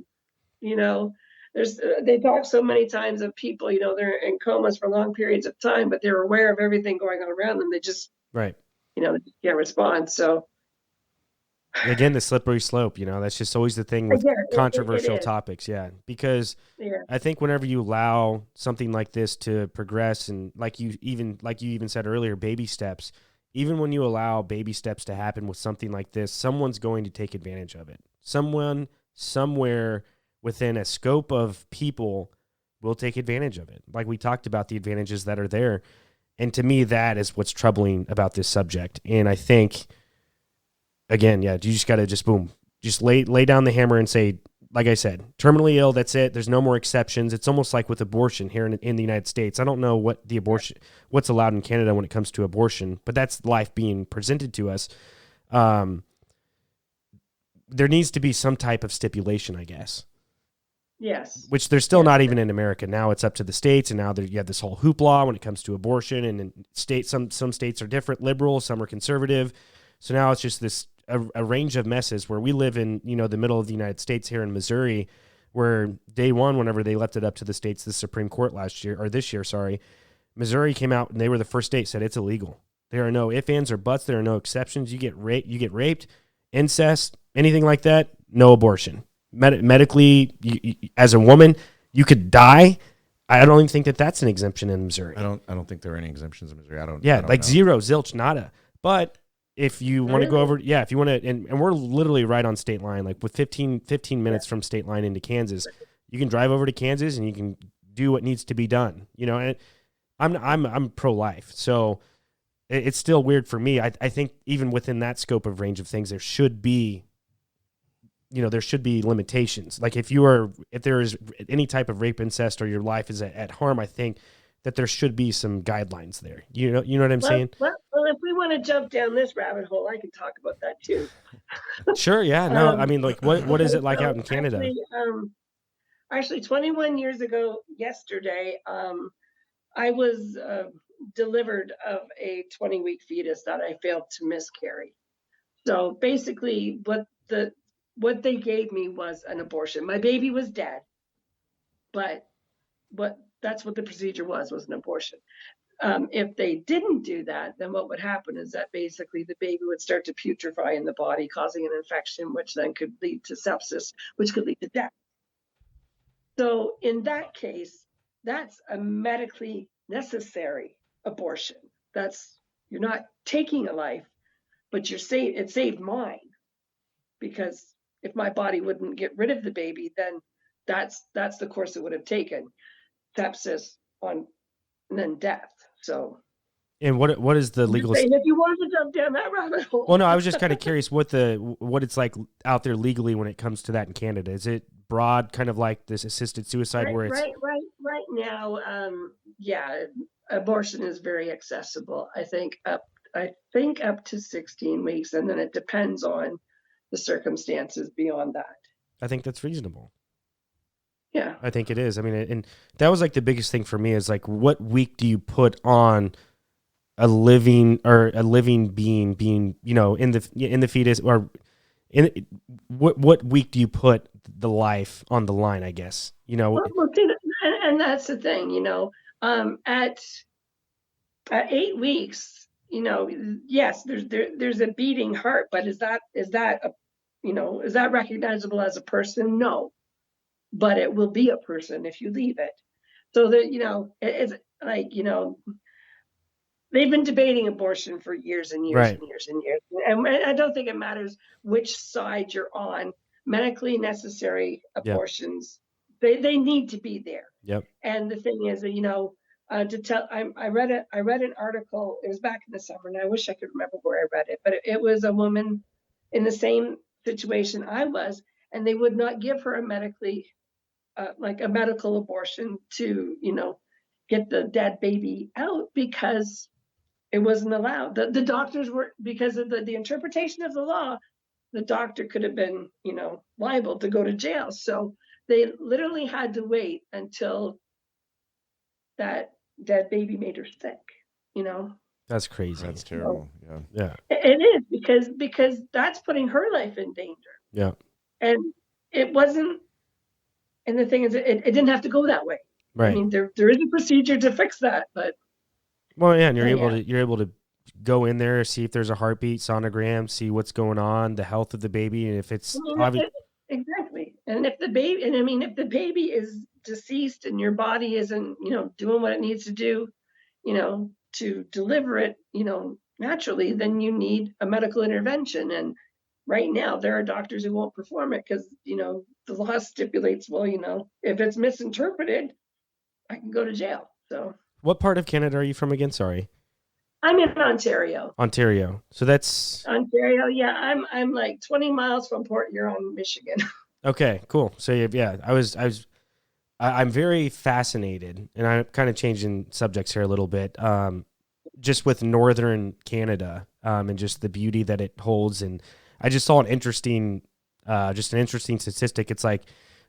They talk so many times of people, they're in comas for long periods of time, but they're aware of everything going on around them. They just, right. They just can't respond. So again, the slippery slope, that's just always the thing with controversial topics. Yeah. Because I think whenever you allow something like this to progress, and like you even said earlier, baby steps, even when you allow baby steps to happen with something like this, someone's going to take advantage of it. Someone, somewhere within a scope of people will take advantage of it. Like we talked about the advantages that are there. And to me, that is what's troubling about this subject. And I think, again, you just got to just lay down the hammer and say, like I said, terminally ill, that's it. There's no more exceptions. It's almost like with abortion here in the United States. I don't know what's allowed in Canada when it comes to abortion, but that's life being presented to us. There needs to be some type of stipulation, I guess. Yes. Which there's still not even in America. Now it's up to the states, and now you have this whole hoopla when it comes to abortion. And in some states are different, liberal, some are conservative. So now it's just this a range of messes where we live in, the middle of the United States here in Missouri, where day one, whenever they left it up to the states, the Supreme Court this year, Missouri came out and they were the first state said it's illegal. There are no ifs, ands, or buts. There are no exceptions. You get raped, incest, anything like that, no abortion. Medically, as a woman, you could die. I don't even think that's an exemption in Missouri. I don't think there are any exemptions in Missouri. I don't know. Zero, zilch, nada. But if you want to go over, if you want to, and we're literally right on state line, like with 15 minutes from state line into Kansas, you can drive over to Kansas and you can do what needs to be done. And I'm pro-life, so it's still weird for me. I think even within that scope of range of things, there should be limitations. Like if there is any type of rape, incest, or your life is at harm, I think that there should be some guidelines there. You know what I'm saying? Well, if we want to jump down this rabbit hole, I can talk about that too. Sure. Yeah. No, I mean, like what is it like out in Canada? Actually 21 years ago yesterday, I was delivered of a 20-week fetus that I failed to miscarry. So basically what they gave me was an abortion. My baby was dead, but that's what the procedure was an abortion. If they didn't do that, then what would happen is that basically the baby would start to putrefy in the body, causing an infection, which then could lead to sepsis, which could lead to death. So in that case, that's a medically necessary abortion. You're not taking a life, but it saved mine, because if my body wouldn't get rid of the baby, then that's the course it would have taken. sepsis and then death. So. And what is the legal? If you want to jump down that rabbit hole. Well, no, I was just kind of curious what it's like out there legally when it comes to that in Canada. Is it broad, kind of like this assisted suicide, where it's right now? Yeah, abortion is very accessible. I think up to 16 weeks, and then it depends on the circumstances beyond that. I think that's reasonable. Yeah, I think it is. I mean, and that was like the biggest thing for me is like, what week do you put on a living being being, you know, in the fetus, or in what week do you put the life on the line, I guess, you know? Well, and that's the thing, you know, at 8 weeks, you know, yes, there's a beating heart, but is that recognizable as a person? No, but it will be a person if you leave it. So that, you know, it's like, you know, they've been debating abortion for years and years right. and years and years. And I don't think it matters which side you're on. Medically necessary abortions, they need to be there. Yep. And the thing is that, you know, I read an article, it was back in the summer, and I wish I could remember where I read it, but it was a woman in the same situation I was, and they would not give her a medical abortion to, you know, get the dead baby out because it wasn't allowed. The doctors were, because of the interpretation of the law, the doctor could have been, you know, liable to go to jail. So they literally had to wait until that dead baby made her sick, you know. That's crazy. That's terrible. So, yeah. It is, because that's putting her life in danger. Yeah. And it wasn't, and the thing is, it didn't have to go that way. Right. I mean, there is a procedure to fix that, but. Well, yeah, and you're able to go in there, see if there's a heartbeat, sonogram, see what's going on, the health of the baby, and if it's exactly. And if the baby is deceased and your body isn't, you know, doing what it needs to do, you know, to deliver it, you know, naturally, then you need a medical intervention. And right now there are doctors who won't perform it because, you know, the law stipulates, well, you know, if it's misinterpreted, I can go to jail. So. What part of Canada are you from again? Sorry. I'm in Ontario. Ontario. So that's Ontario. Yeah, I'm like 20 miles from Port Huron, Michigan. Okay, cool. So yeah, I'm very fascinated, and I'm kind of changing subjects here a little bit. Just with northern Canada, and just the beauty that it holds, and I just saw an interesting statistic. It's like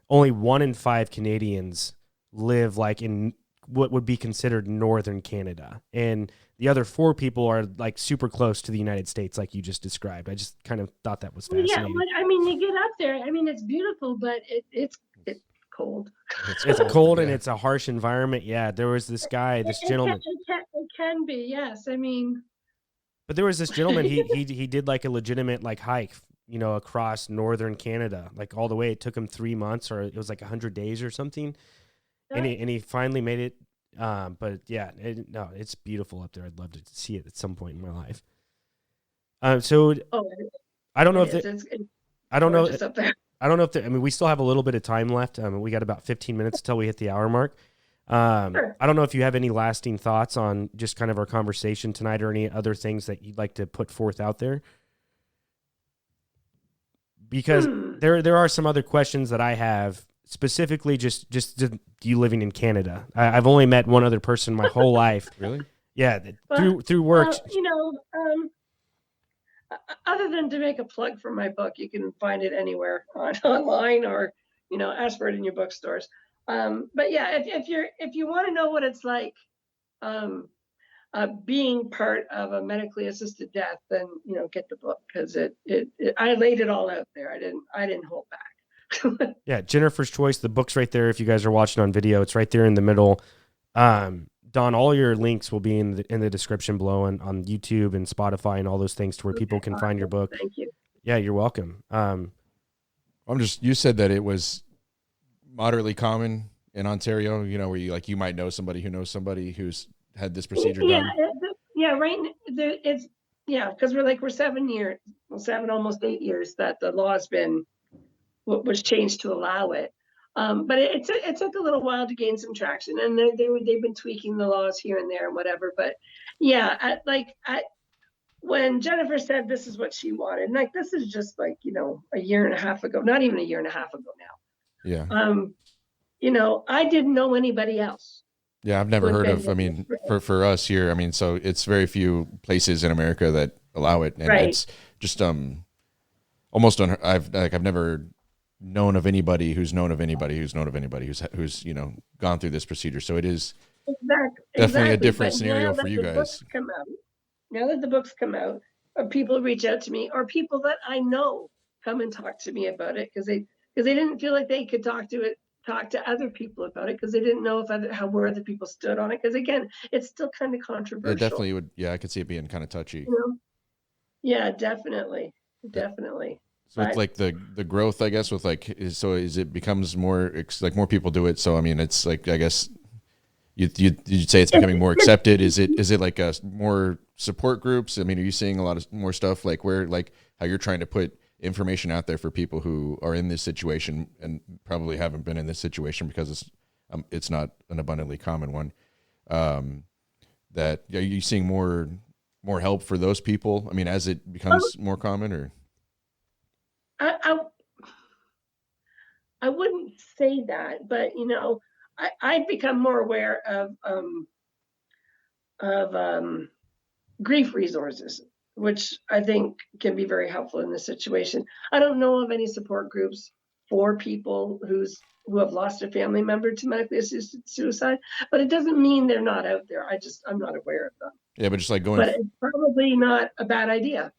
only 1 in 5 Canadians live like in what would be considered northern Canada, and the other 4 people are like super close to the United States, like you just described. I just kind of thought that was fascinating. Yeah, well, I mean, you get up there. I mean, it's beautiful, but it's cold. It's cold and it's a harsh environment. Yeah, there was this guy, this gentleman. It can be, yes. I mean, but there was this gentleman. He did like a legitimate like hike, you know, across northern Canada, like all the way. It took him 3 months, or it was like 100 days or something. And he finally made it. But yeah, it's beautiful up there. I'd love to see it at some point in my life. So I don't know I don't know. I don't know if I mean, we still have a little bit of time left. We got about 15 minutes till we hit the hour mark. Sure. I don't know if you have any lasting thoughts on just kind of our conversation tonight, or any other things that you'd like to put forth out there. Because there are some other questions that I have, specifically just you living in Canada. I've only met one other person my whole life. Really? Yeah, through work. You know, other than to make a plug for my book, you can find it anywhere online, or, you know, ask for it in your bookstores. But yeah, if you want to know what it's like being part of a medically assisted death, then, you know, get the book, because I laid it all out there. I didn't hold back. Yeah, Jennifer's Choice. The book's right there. If you guys are watching on video, it's right there in the middle. Dawn, all your links will be in the description below, and on YouTube and Spotify and all those things, to where people can find your book. Thank you. Yeah, you're welcome. You said that it was moderately common in Ontario, you know, where you might know somebody who knows somebody who's had this procedure done. Yeah, right. It's because we're 7 years, 7, almost 8 years that the law was changed to allow it. But it took a little while to gain some traction, and they've been tweaking the laws here and there and whatever. But yeah, when Jennifer said this is what she wanted, and like this is just like, a year and a half ago, not even a year and a half ago now. Yeah. I didn't know anybody else. Yeah, I've never heard of, I mean, for us here, I mean, so it's very few places in America that allow it. And it's just almost I've never known of anybody who's known of anybody who's known of anybody who's gone through this procedure. So it is definitely a different scenario for you guys. Now that the books come out, people reach out to me, or people that I know come and talk to me about it because they didn't feel like they could talk to other people about it because they didn't know where other people stood on it. Because again, it's still kind of controversial. It definitely would. Yeah, I could see it being kind of touchy. Yeah, definitely. So with like the growth, I guess, with like, as it becomes more, like more people do it. So, I mean, it's like, I guess you'd say it's becoming more accepted. Is it like more support groups? I mean, are you seeing a lot of more stuff like how you're trying to put information out there for people who are in this situation and probably haven't been in this situation because it's not an abundantly common one. That are you seeing more help for those people? I mean, as it becomes more common, or I wouldn't say that, but I've become more aware of grief resources, which I think can be very helpful in this situation. I don't know of any support groups for people who have lost a family member to medically assisted suicide, but it doesn't mean they're not out there. I'm not aware of them. Yeah, but just like but it's probably not a bad idea.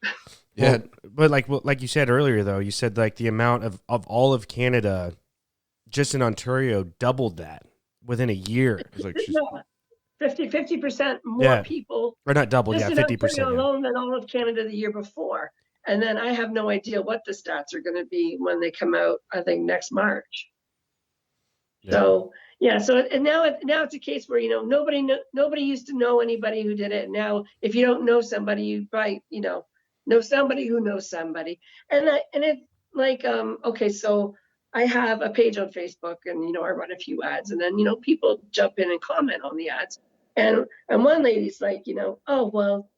Yeah, but like you said earlier, though, you said like the amount of all of Canada, just in Ontario, doubled that within a year. It was like 50% more people, or not double, just 50% alone than all of Canada the year before. And then I have no idea what the stats are going to be when they come out. I think next March. Yeah. So yeah, and now it's a case where nobody used to know anybody who did it. Now, if you don't know somebody, you probably know somebody who knows somebody. And it's like okay, so I have a page on Facebook, and I run a few ads, and then people jump in and comment on the ads, and one lady's like, oh well,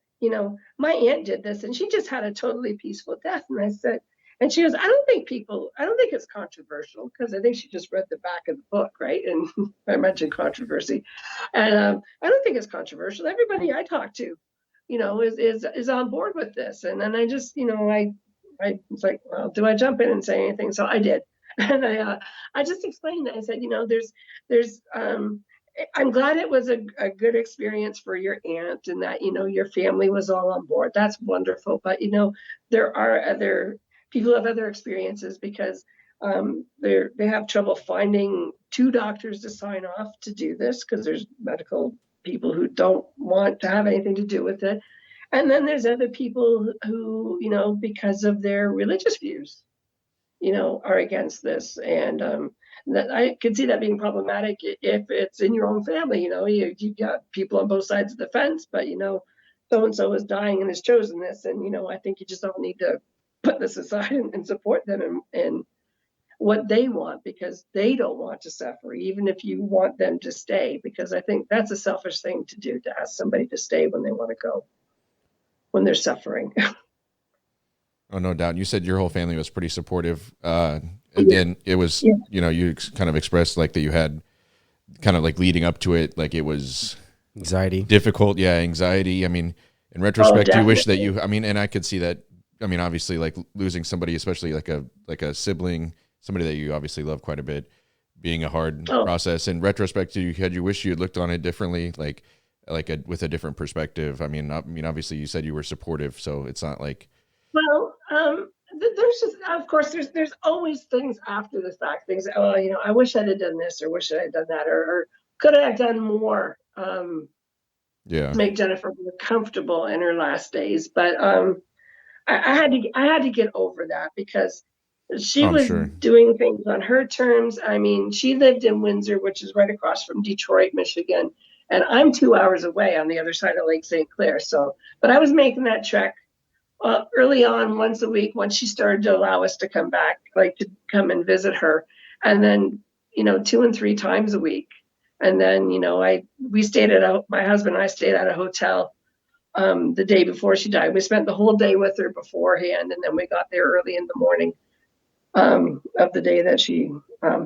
my aunt did this and she just had a totally peaceful death. And I said, and she goes, I don't think it's controversial, because I think she just read the back of the book, right? And I mentioned controversy, and I don't think it's controversial. Everybody I talk to, is on board with this. And then I just, I was like, well, do I jump in and say anything? So I did. And I just explained that. I said, there's I'm glad it was a good experience for your aunt, and that your family was all on board. That's wonderful. But there are other people who have other experiences, because they have trouble finding 2 doctors to sign off to do this, because there's medical people who don't want to have anything to do with it. And then there's other people who, because of their religious views, are against this. And that I could see that being problematic if it's in your own family. You've got people on both sides of the fence, but so-and-so is dying and has chosen this. And, I think you just don't need to put this aside and support them and what they want, because they don't want to suffer, even if you want them to stay, because I think that's a selfish thing to do, to ask somebody to stay when they want to go, when they're suffering. Oh, no doubt. You said your whole family was pretty supportive. And it was, you kind of expressed like that you had kind of like leading up to it, like it was anxiety, difficult. Yeah. Anxiety. I mean, in retrospect, you wish that and I could see that. I mean, obviously like losing somebody, especially like a sibling, somebody that you obviously love quite a bit, being a hard process. In retrospect, you wish you had looked on it differently, with a different perspective. I mean, obviously you said you were supportive, so it's not like, well, there's just, of course, there's always things after the fact. Things, I wish I'd have done this, or wish I had done that, or could I have done more? To make Jennifer more comfortable in her last days. But I had to get over that, because she was doing things on her terms. I mean, she lived in Windsor, which is right across from Detroit, Michigan, and I'm 2 hours away on the other side of Lake St. Clair. So, but I was making that trek early on, once a week, once she started to allow us to come back, like to come and visit her. And then 2 and 3 times a week. And then, my husband and I stayed at a hotel the day before she died. We spent the whole day with her beforehand, and then we got there early in the morning of the day that she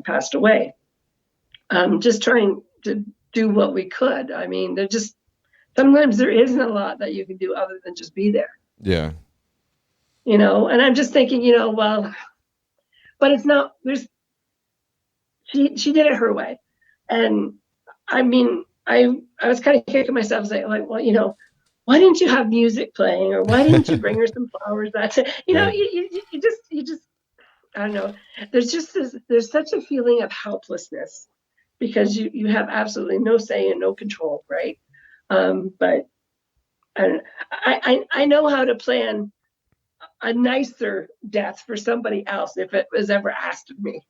passed away. Just trying to do what we could. I mean, sometimes there isn't a lot that you can do other than just be there. Yeah. And I'm just thinking, well, but it's not, she did it her way. And I mean, I was kind of kicking myself saying, like, well, why didn't you have music playing, or why didn't you bring her some flowers? That's it. Right. You just, I don't know. There's such a feeling of helplessness because you have absolutely no say and no control, right? But I know how to plan a nicer death for somebody else if it was ever asked of me.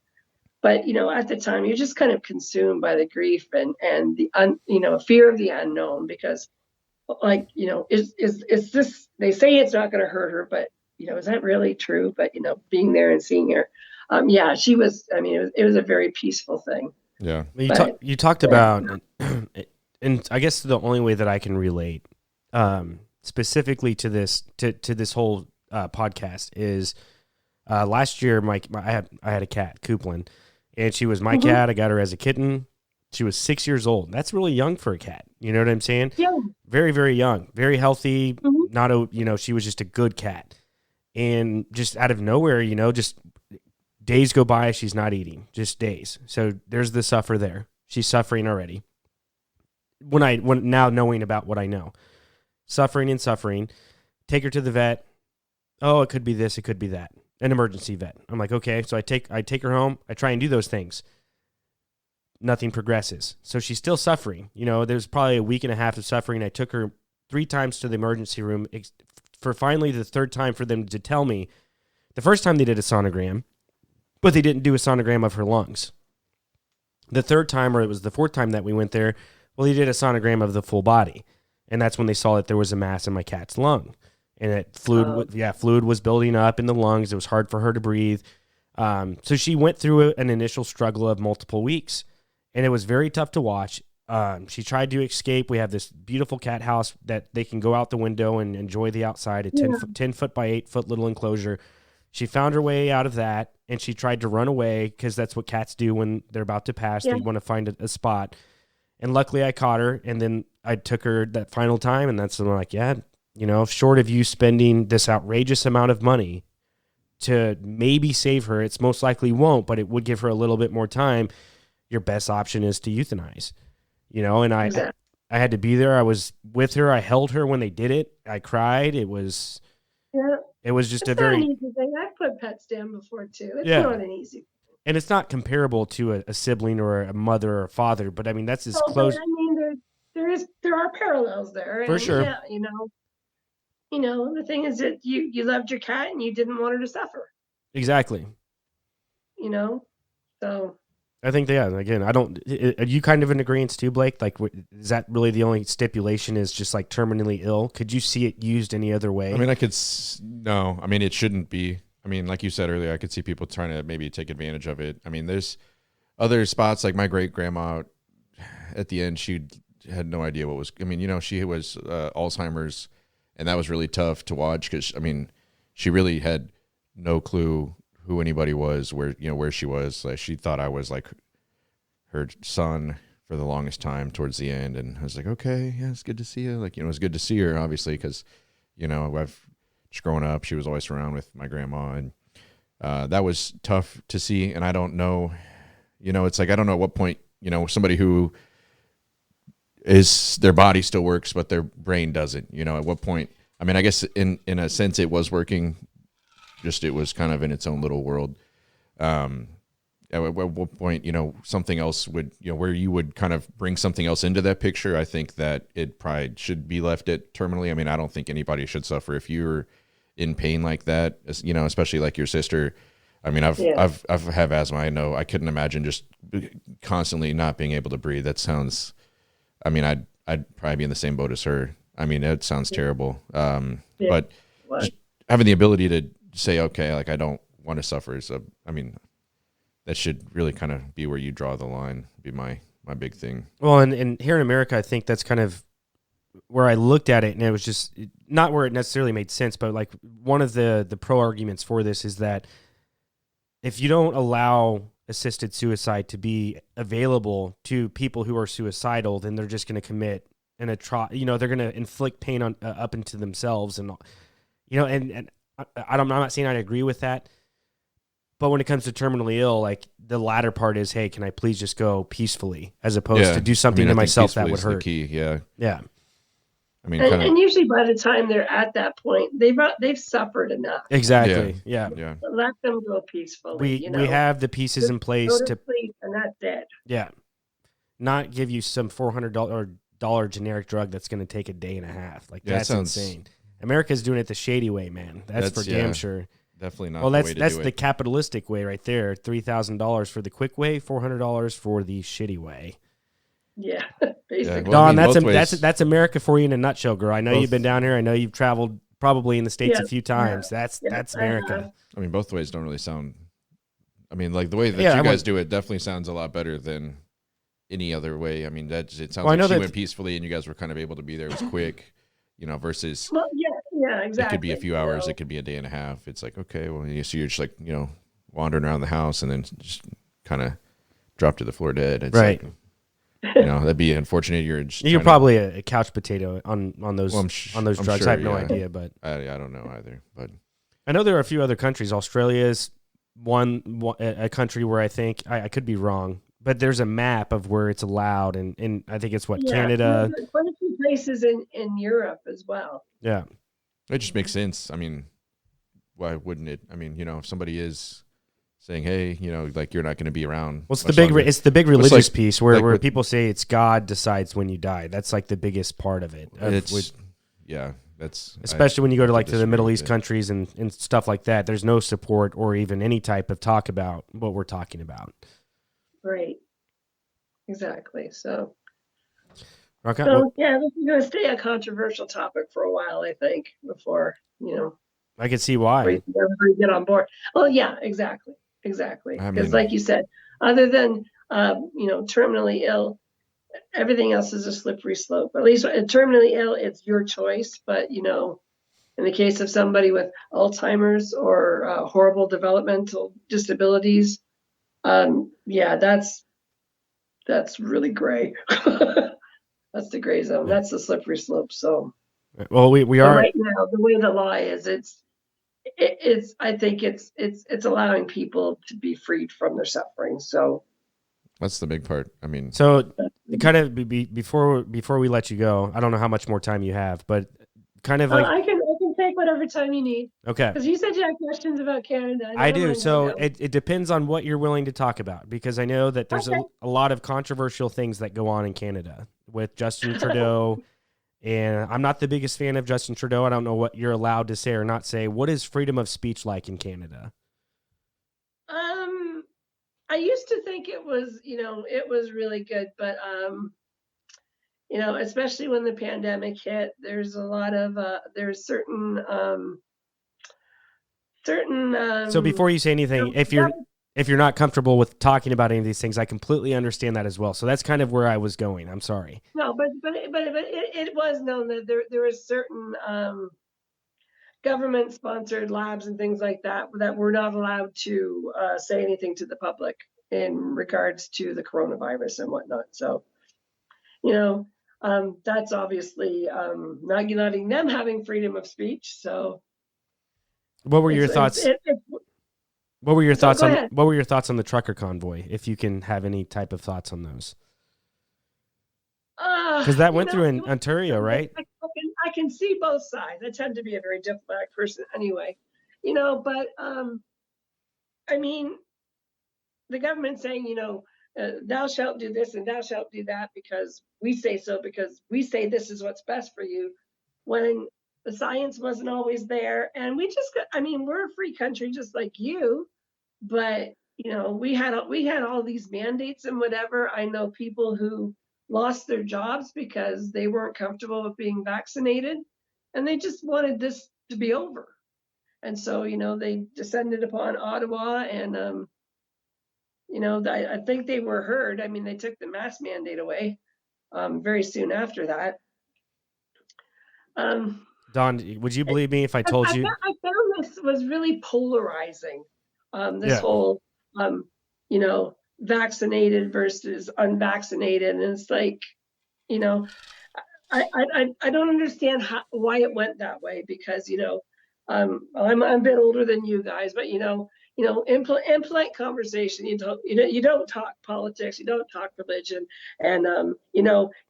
But at the time, you're just kind of consumed by the grief and the fear of the unknown, because, like, is this? They say it's not going to hurt her, but is that really true? But being there and seeing her, yeah, she was. I mean, it was a very peaceful thing. Yeah. You talked about, and I guess the only way that I can relate, specifically to this whole podcast is, last year I had a cat, Coupland, and she was my cat. I got her as a kitten. She was 6 years old. That's really young for a cat. You know what I'm saying? Yeah. Very, very young, very healthy. She was just a good cat. And just out of nowhere, just days go by, she's not eating, just days. So there's the suffer there. She's suffering already. When now knowing about what I know, suffering, take her to the vet. Oh, it could be this, it could be that. An emergency vet. I'm like, okay. So I take her home. I try and do those things. Nothing progresses. So she's still suffering. There's probably a week and a half of suffering. I took her 3 times to the emergency room for finally the 3rd time for them to tell me. The first time they did a sonogram, but they didn't do a sonogram of her lungs. The 3rd time, or it was the 4th time that we went there, well, they did a sonogram of the full body. And that's when they saw that there was a mass in my cat's lung. And that fluid was building up in the lungs. It was hard for her to breathe. So she went through an initial struggle of multiple weeks, and it was very tough to watch. She tried to escape. We have this beautiful cat house that they can go out the window and enjoy the outside, a 10 foot by 8 foot little enclosure. She found her way out of that, and she tried to run away because that's what cats do when they're about to pass. Yeah. They want to find a spot. And luckily I caught her, and then I took her that final time, and that's when I'm like, yeah, short of you spending this outrageous amount of money to maybe save her, it's most likely won't, but it would give her a little bit more time. Your best option is to euthanize, and I had to be there. I was with her. I held her when they did it. I cried. It was just it's not an easy thing. I've put pets down before too. It's not an easy thing. And it's not comparable to a sibling or a mother or a father, but I mean, that's as close. I mean, there are parallels there. For sure. Yeah, the thing is that you loved your cat and you didn't want her to suffer. Exactly. So. I think again, are you kind of in agreement too, Blake? Like, is that really the only stipulation is just like terminally ill? Could you see it used any other way? I mean, no, I mean, it shouldn't be. I mean, like you said earlier, I could see people trying to maybe take advantage of it. I mean, there's other spots like my great grandma at the end, she had no idea what was, she was Alzheimer's, and that was really tough to watch because, she really had no clue who anybody was, where she was. Like, she thought I was like her son for the longest time towards the end. And I was like, okay, yeah, it's good to see you. Like, it was good to see her, obviously, because, I've just growing up, she was always around with my grandma, and that was tough to see. And I don't know, it's like, I don't know at what point, somebody who is, their body still works, but their brain doesn't, at what point. I mean, I guess in a sense it was working, just it was kind of in its own little world. At what point, something else would, where you would kind of bring something else into that picture. I think that it probably should be left at terminally. I mean, I don't think anybody should suffer if you're in pain like that, especially like your sister. I mean, I've have asthma. I know I couldn't imagine just constantly not being able to breathe. That sounds, I'd probably be in the same boat as her. I mean, it sounds terrible. But having the ability to say, okay, like, I don't want to suffer. So, that should really kind of be where you draw the line. Be my big thing. Well, and here in America, I think that's kind of where I looked at it, and it was just not where it necessarily made sense, but like one of the pro arguments for this is that if you don't allow assisted suicide to be available to people who are suicidal, then they're just going to commit they're going to inflict pain on up into themselves, and and I'm not saying I agree with that, but when it comes to terminally ill, like the latter part is, hey, can I please just go peacefully, as opposed to do something to myself that would hurt. The key, yeah. I mean, and usually by the time they're at that point, they've suffered enough. Exactly. Yeah. Let them go peacefully. We have the pieces in place to sleep, and that's it. Yeah. Not give you some $400 generic drug that's going to take a day and a half. Like that's insane. America's doing it the shady way, man. That's for damn sure. Definitely not. Well, that's the capitalistic way right there. $3,000 for the quick way, $400 for the shitty way. Yeah, basically. Dawn, that's America for you in a nutshell, girl. I know you've been down here. I know you've traveled probably in the States a few times. That's America. I mean, both ways don't really sound. I mean, like the way that you guys do it definitely sounds a lot better than any other way. I mean, it sounds like she went peacefully, and you guys were kind of able to be there. It was quick, versus. Well, yeah, exactly. It could be a few hours. It could be a day and a half. It's like, okay, well, so you're just like wandering around the house, and then just kind of drop to the floor dead. It's right. Like, that'd be unfortunate. You're probably a couch potato on those drugs. Sure, I have no idea, but I don't know either. But I know there are a few other countries. Australia is a country where I think I could be wrong, but there's a map of where it's allowed, and I think it's Canada. Quite a few places in Europe as well. Yeah, it just makes sense. I mean, why wouldn't it? I mean, if somebody is saying, hey, like you're not going to be around. Well, it's the big religious piece where people say it's God decides when you die. That's like the biggest part of it. That's especially when you go to the Middle East countries and stuff like that. There's no support or even any type of talk about what we're talking about. Right. Exactly. So. Okay. Yeah, this is going to stay a controversial topic for a while, I think, before I can see why. Everybody get on board. Well, yeah, exactly. Because, like you said, other than terminally ill, everything else is a slippery slope. At least terminally ill, it's your choice. But in the case of somebody with Alzheimer's or horrible developmental disabilities, that's really gray. That's the gray zone. That's the slippery slope. So, well, we are right now. The way the law is, I think it's allowing people to be freed from their suffering. So that's the big part. I mean, so kind of before we let you go, I don't know how much more time you have, but kind of like I can take whatever time you need. Okay. Because you said you had questions about Canada. I do. So it depends on what you're willing to talk about, because I know that there's a lot of controversial things that go on in Canada with Justin Trudeau. And I'm not the biggest fan of Justin Trudeau. I don't know what you're allowed to say or not say. What is freedom of speech like in Canada? I used to think it was really good, but especially when the pandemic hit, there's a lot of there's certain So before you say anything, if you're not comfortable with talking about any of these things, I completely understand that as well. So that's kind of where I was going. I'm sorry. No, but it was known that there was certain government-sponsored labs and things like that were not allowed to say anything to the public in regards to the coronavirus and whatnot. So, that's obviously not letting them having freedom of speech. So, what were your thoughts? What were your thoughts on the trucker convoy? If you can have any type of thoughts on those, because that went through in Ontario, right? I can see both sides. I tend to be a very diplomatic person anyway, but I mean, the government saying, thou shalt do this and thou shalt do that because we say so, because we say this is what's best for you, when the science wasn't always there. And we're a free country just like you, but we had all these mandates and whatever. I know people who lost their jobs because they weren't comfortable with being vaccinated, and they just wanted this to be over. And so, they descended upon Ottawa, and I think they were heard. I mean, they took the mask mandate away very soon after that. Dawn, would you believe me if I told you? I found this was really polarizing. This Yeah. whole, vaccinated versus unvaccinated, and it's like, I don't understand why it went that way, because I'm a bit older than you guys, but in polite conversation, you don't talk politics, you don't talk religion, and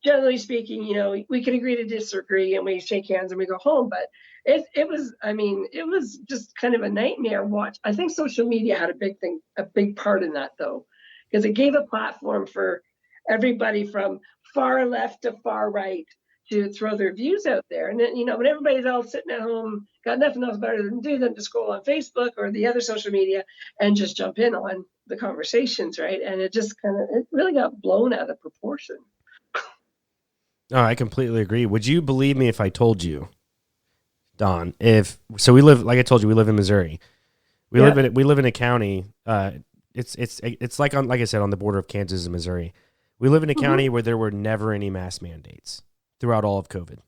generally speaking, we can agree to disagree, and we shake hands and we go home. But it was just kind of a nightmare watch. I think social media had a big part in that, though, because it gave a platform for everybody from far left to far right to throw their views out there. And then, when everybody's all sitting at home, got nothing else better than do than to scroll on Facebook or the other social media and just jump in on the conversations, right? And it really got blown out of proportion. Oh, I completely agree. Would you believe me if I told you, Dawn, we live, like I told you, we live in Missouri. We live in a county. It's like I said, on the border of Kansas and Missouri. We live in a county where there were never any mask mandates throughout all of COVID.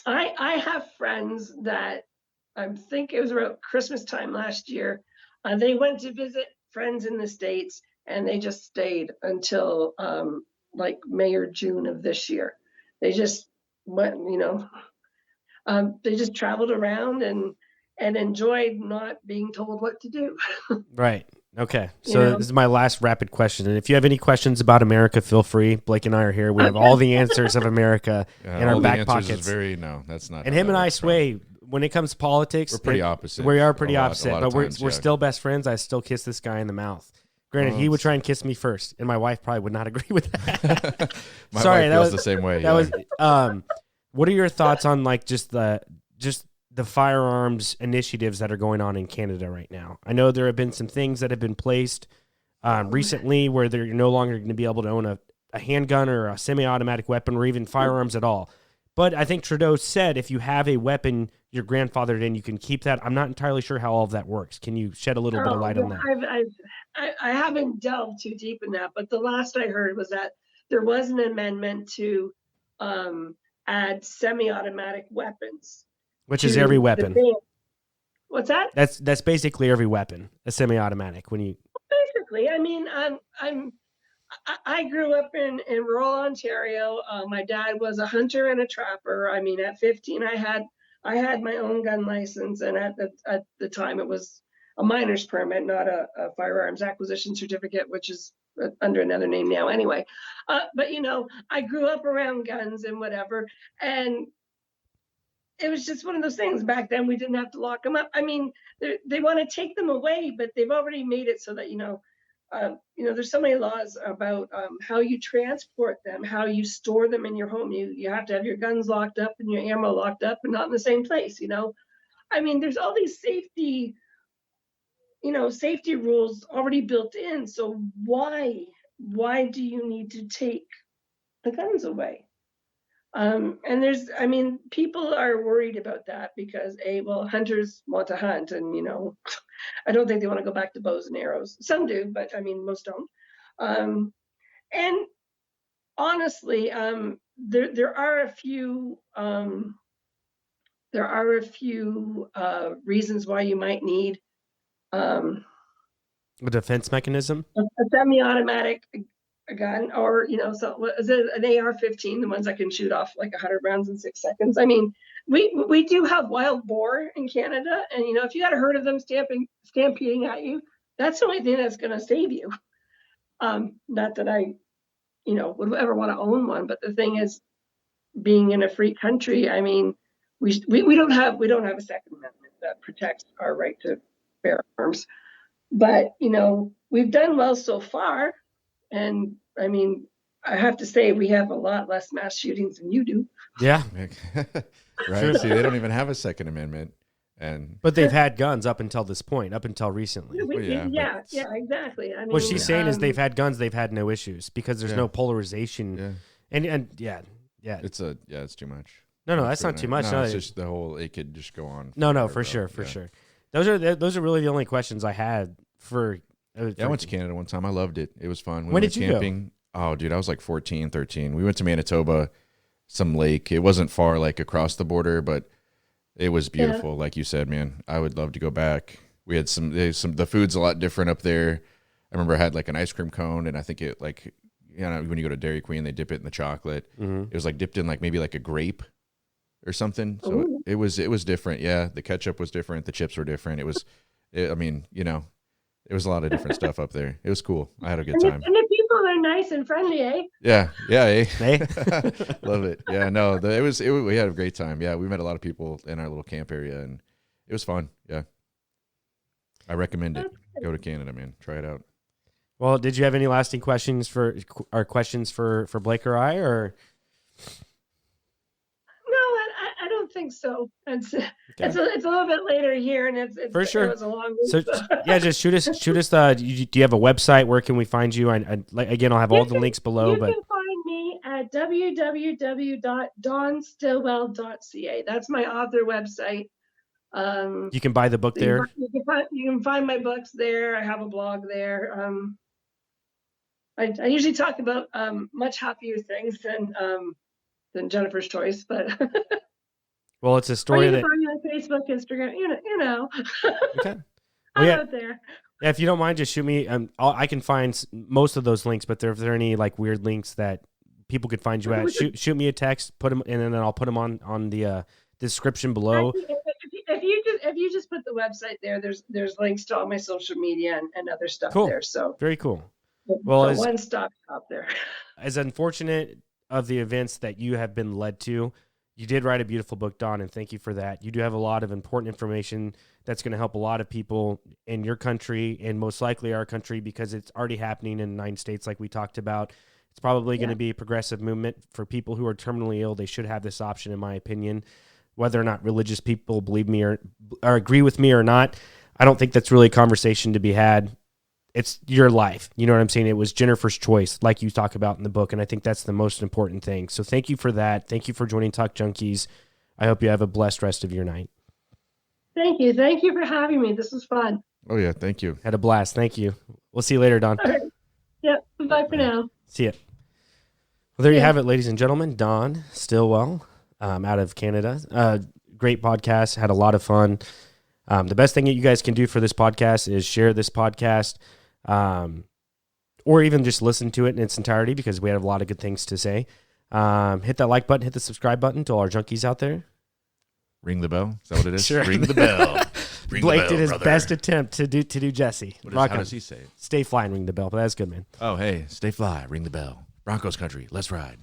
I have friends that, I think it was around Christmas time last year. They went to visit friends in the States, and they just stayed until like May or June of this year. They just went, they just traveled around and enjoyed not being told what to do. Right. Okay. So this is my last rapid question. And if you have any questions about America, feel free. Blake and I are here. We have all the answers of America in our back pockets. No, that's not. And him and I sway when it comes to politics. We're pretty opposite. We are pretty opposite, but we're still best friends. I still kiss this guy in the mouth. Granted, he would try and kiss me first, and my wife probably would not agree with that. My wife feels the same way. That was. What are your thoughts on just the firearms initiatives that are going on in Canada right now? I know there have been some things that have been placed recently where you're no longer going to be able to own a handgun or a semi-automatic weapon or even firearms at all. But I think Trudeau said if you have a weapon your grandfathered in, you can keep that. I'm not entirely sure how all of that works. Can you shed a little bit of light on that? I haven't delved too deep in that, but the last I heard was that there was an amendment to add semi-automatic weapons. Which is every weapon. What's that? That's basically every weapon, a semi-automatic. Basically, I mean, I grew up in rural Ontario. My dad was a hunter and a trapper. I mean, at 15, I had my own gun license, and at the time, it was a miner's permit, not a firearms acquisition certificate, which is under another name now. Anyway, but I grew up around guns and whatever, and it was just one of those things. Back then, we didn't have to lock them up. I mean, they want to take them away, but they've already made it so that there's so many laws about how you transport them, how you store them in your home. You have to have your guns locked up and your ammo locked up and not in the same place. I mean, there's all these safety rules already built in. So why do you need to take the guns away? And people are worried about that because hunters want to hunt, and I don't think they want to go back to bows and arrows. Some do, but most don't. And honestly, there are a few reasons why you might need a defense mechanism, a semi-automatic gun, or so is it an AR-15, the ones that can shoot off like 100 rounds in 6 seconds. I mean, we do have wild boar in Canada, and if you got a herd of them stampeding at you, that's the only thing that's going to save you. Not that I would ever want to own one, but the thing is, being in a free country, I mean, we don't have a Second Amendment that protects our right to bear arms, but we've done well so far. And I mean, I have to say, we have a lot less mass shootings than you do. Yeah. Right. See, they don't even have a Second Amendment. But they've had guns up until this point, up until recently. Yeah, exactly. I mean, what she's saying is they've had guns, they've had no issues because there's no polarization. Yeah. It's too much. No, that's not too much. No, it's just it could just go on. No, for sure. Those are really the only questions I had for I went to Canada one time. I loved it. It was fun. When did you camping. Oh, dude, I was like 14, 13. We went to Manitoba, some lake. It wasn't far, like across the border, but it was beautiful. Like you said, man, I would love to go back. We had the food's a lot different up there. I remember I had like an ice cream cone, and I think it like, you know, when you go to Dairy Queen, they dip it in the chocolate. It was like dipped in like maybe like a grape or something. So it was different. Yeah. The ketchup was different. The chips were different. I mean, you know, it was a lot of different stuff up there. It was cool. I had a good time. And the people are nice and friendly, eh? Yeah. Eh? Hey? Love it. Yeah, no, we had a great time. Yeah. We met a lot of people in our little camp area, and it was fun. Yeah. I recommend it. Go to Canada, man. Try it out. Well, did you have any lasting questions for Blake or I, or? No, I don't think so. It's a little bit later here, and it's for sure. It was a long week, so yeah, just shoot us. Do you have a website? Where can we find you? Again, I'll have all the links below. You can find me at www.dawnstilwell.ca. That's my author website. You can buy the book there. You can find my books there. I have a blog there. I usually talk about much happier things than Jennifer's Choice, but well, it's a story you that can find me on Facebook, Instagram. You know. Okay. I'm out there. Yeah, if you don't mind, just shoot me. I can find most of those links, but if there are any like weird links that people could find you at, shoot me a text, put them, and then I'll put them on the description below. Actually, if you just put the website there, there's links to all my social media and other stuff there. So very cool. Well, one stop shop there. As unfortunate of the events that you have been led to, you did write a beautiful book, Dawn, and thank you for that. You do have a lot of important information that's going to help a lot of people in your country and most likely our country, because it's already happening in 9 states like we talked about. It's probably going to be a progressive movement for people who are terminally ill. They should have this option, in my opinion. Whether or not religious people believe me or agree with me or not, I don't think that's really a conversation to be had. It's your life. You know what I'm saying? It was Jennifer's choice, like you talk about in the book, and I think that's the most important thing. So thank you for that. Thank you for joining Talk Junkies. I hope you have a blessed rest of your night. Thank you. Thank you for having me. This was fun. Oh, yeah. Thank you. Had a blast. Thank you. We'll see you later, Dawn. All right. Yep. Bye for now. See ya. Well, there you have it, ladies and gentlemen. Dawn Stilwell, out of Canada. Great podcast. Had a lot of fun. The best thing that you guys can do for this podcast is share this podcast, or even just listen to it in its entirety, because we have a lot of good things to say. Hit that like button, hit the subscribe button to all our junkies out there. Ring the bell. Is that what it is? Sure. Ring the bell. Blake did his best attempt to do Jesse. How does he say it? Stay fly and ring the bell, but that's good, man. Oh, hey, stay fly, ring the bell. Broncos country, let's ride.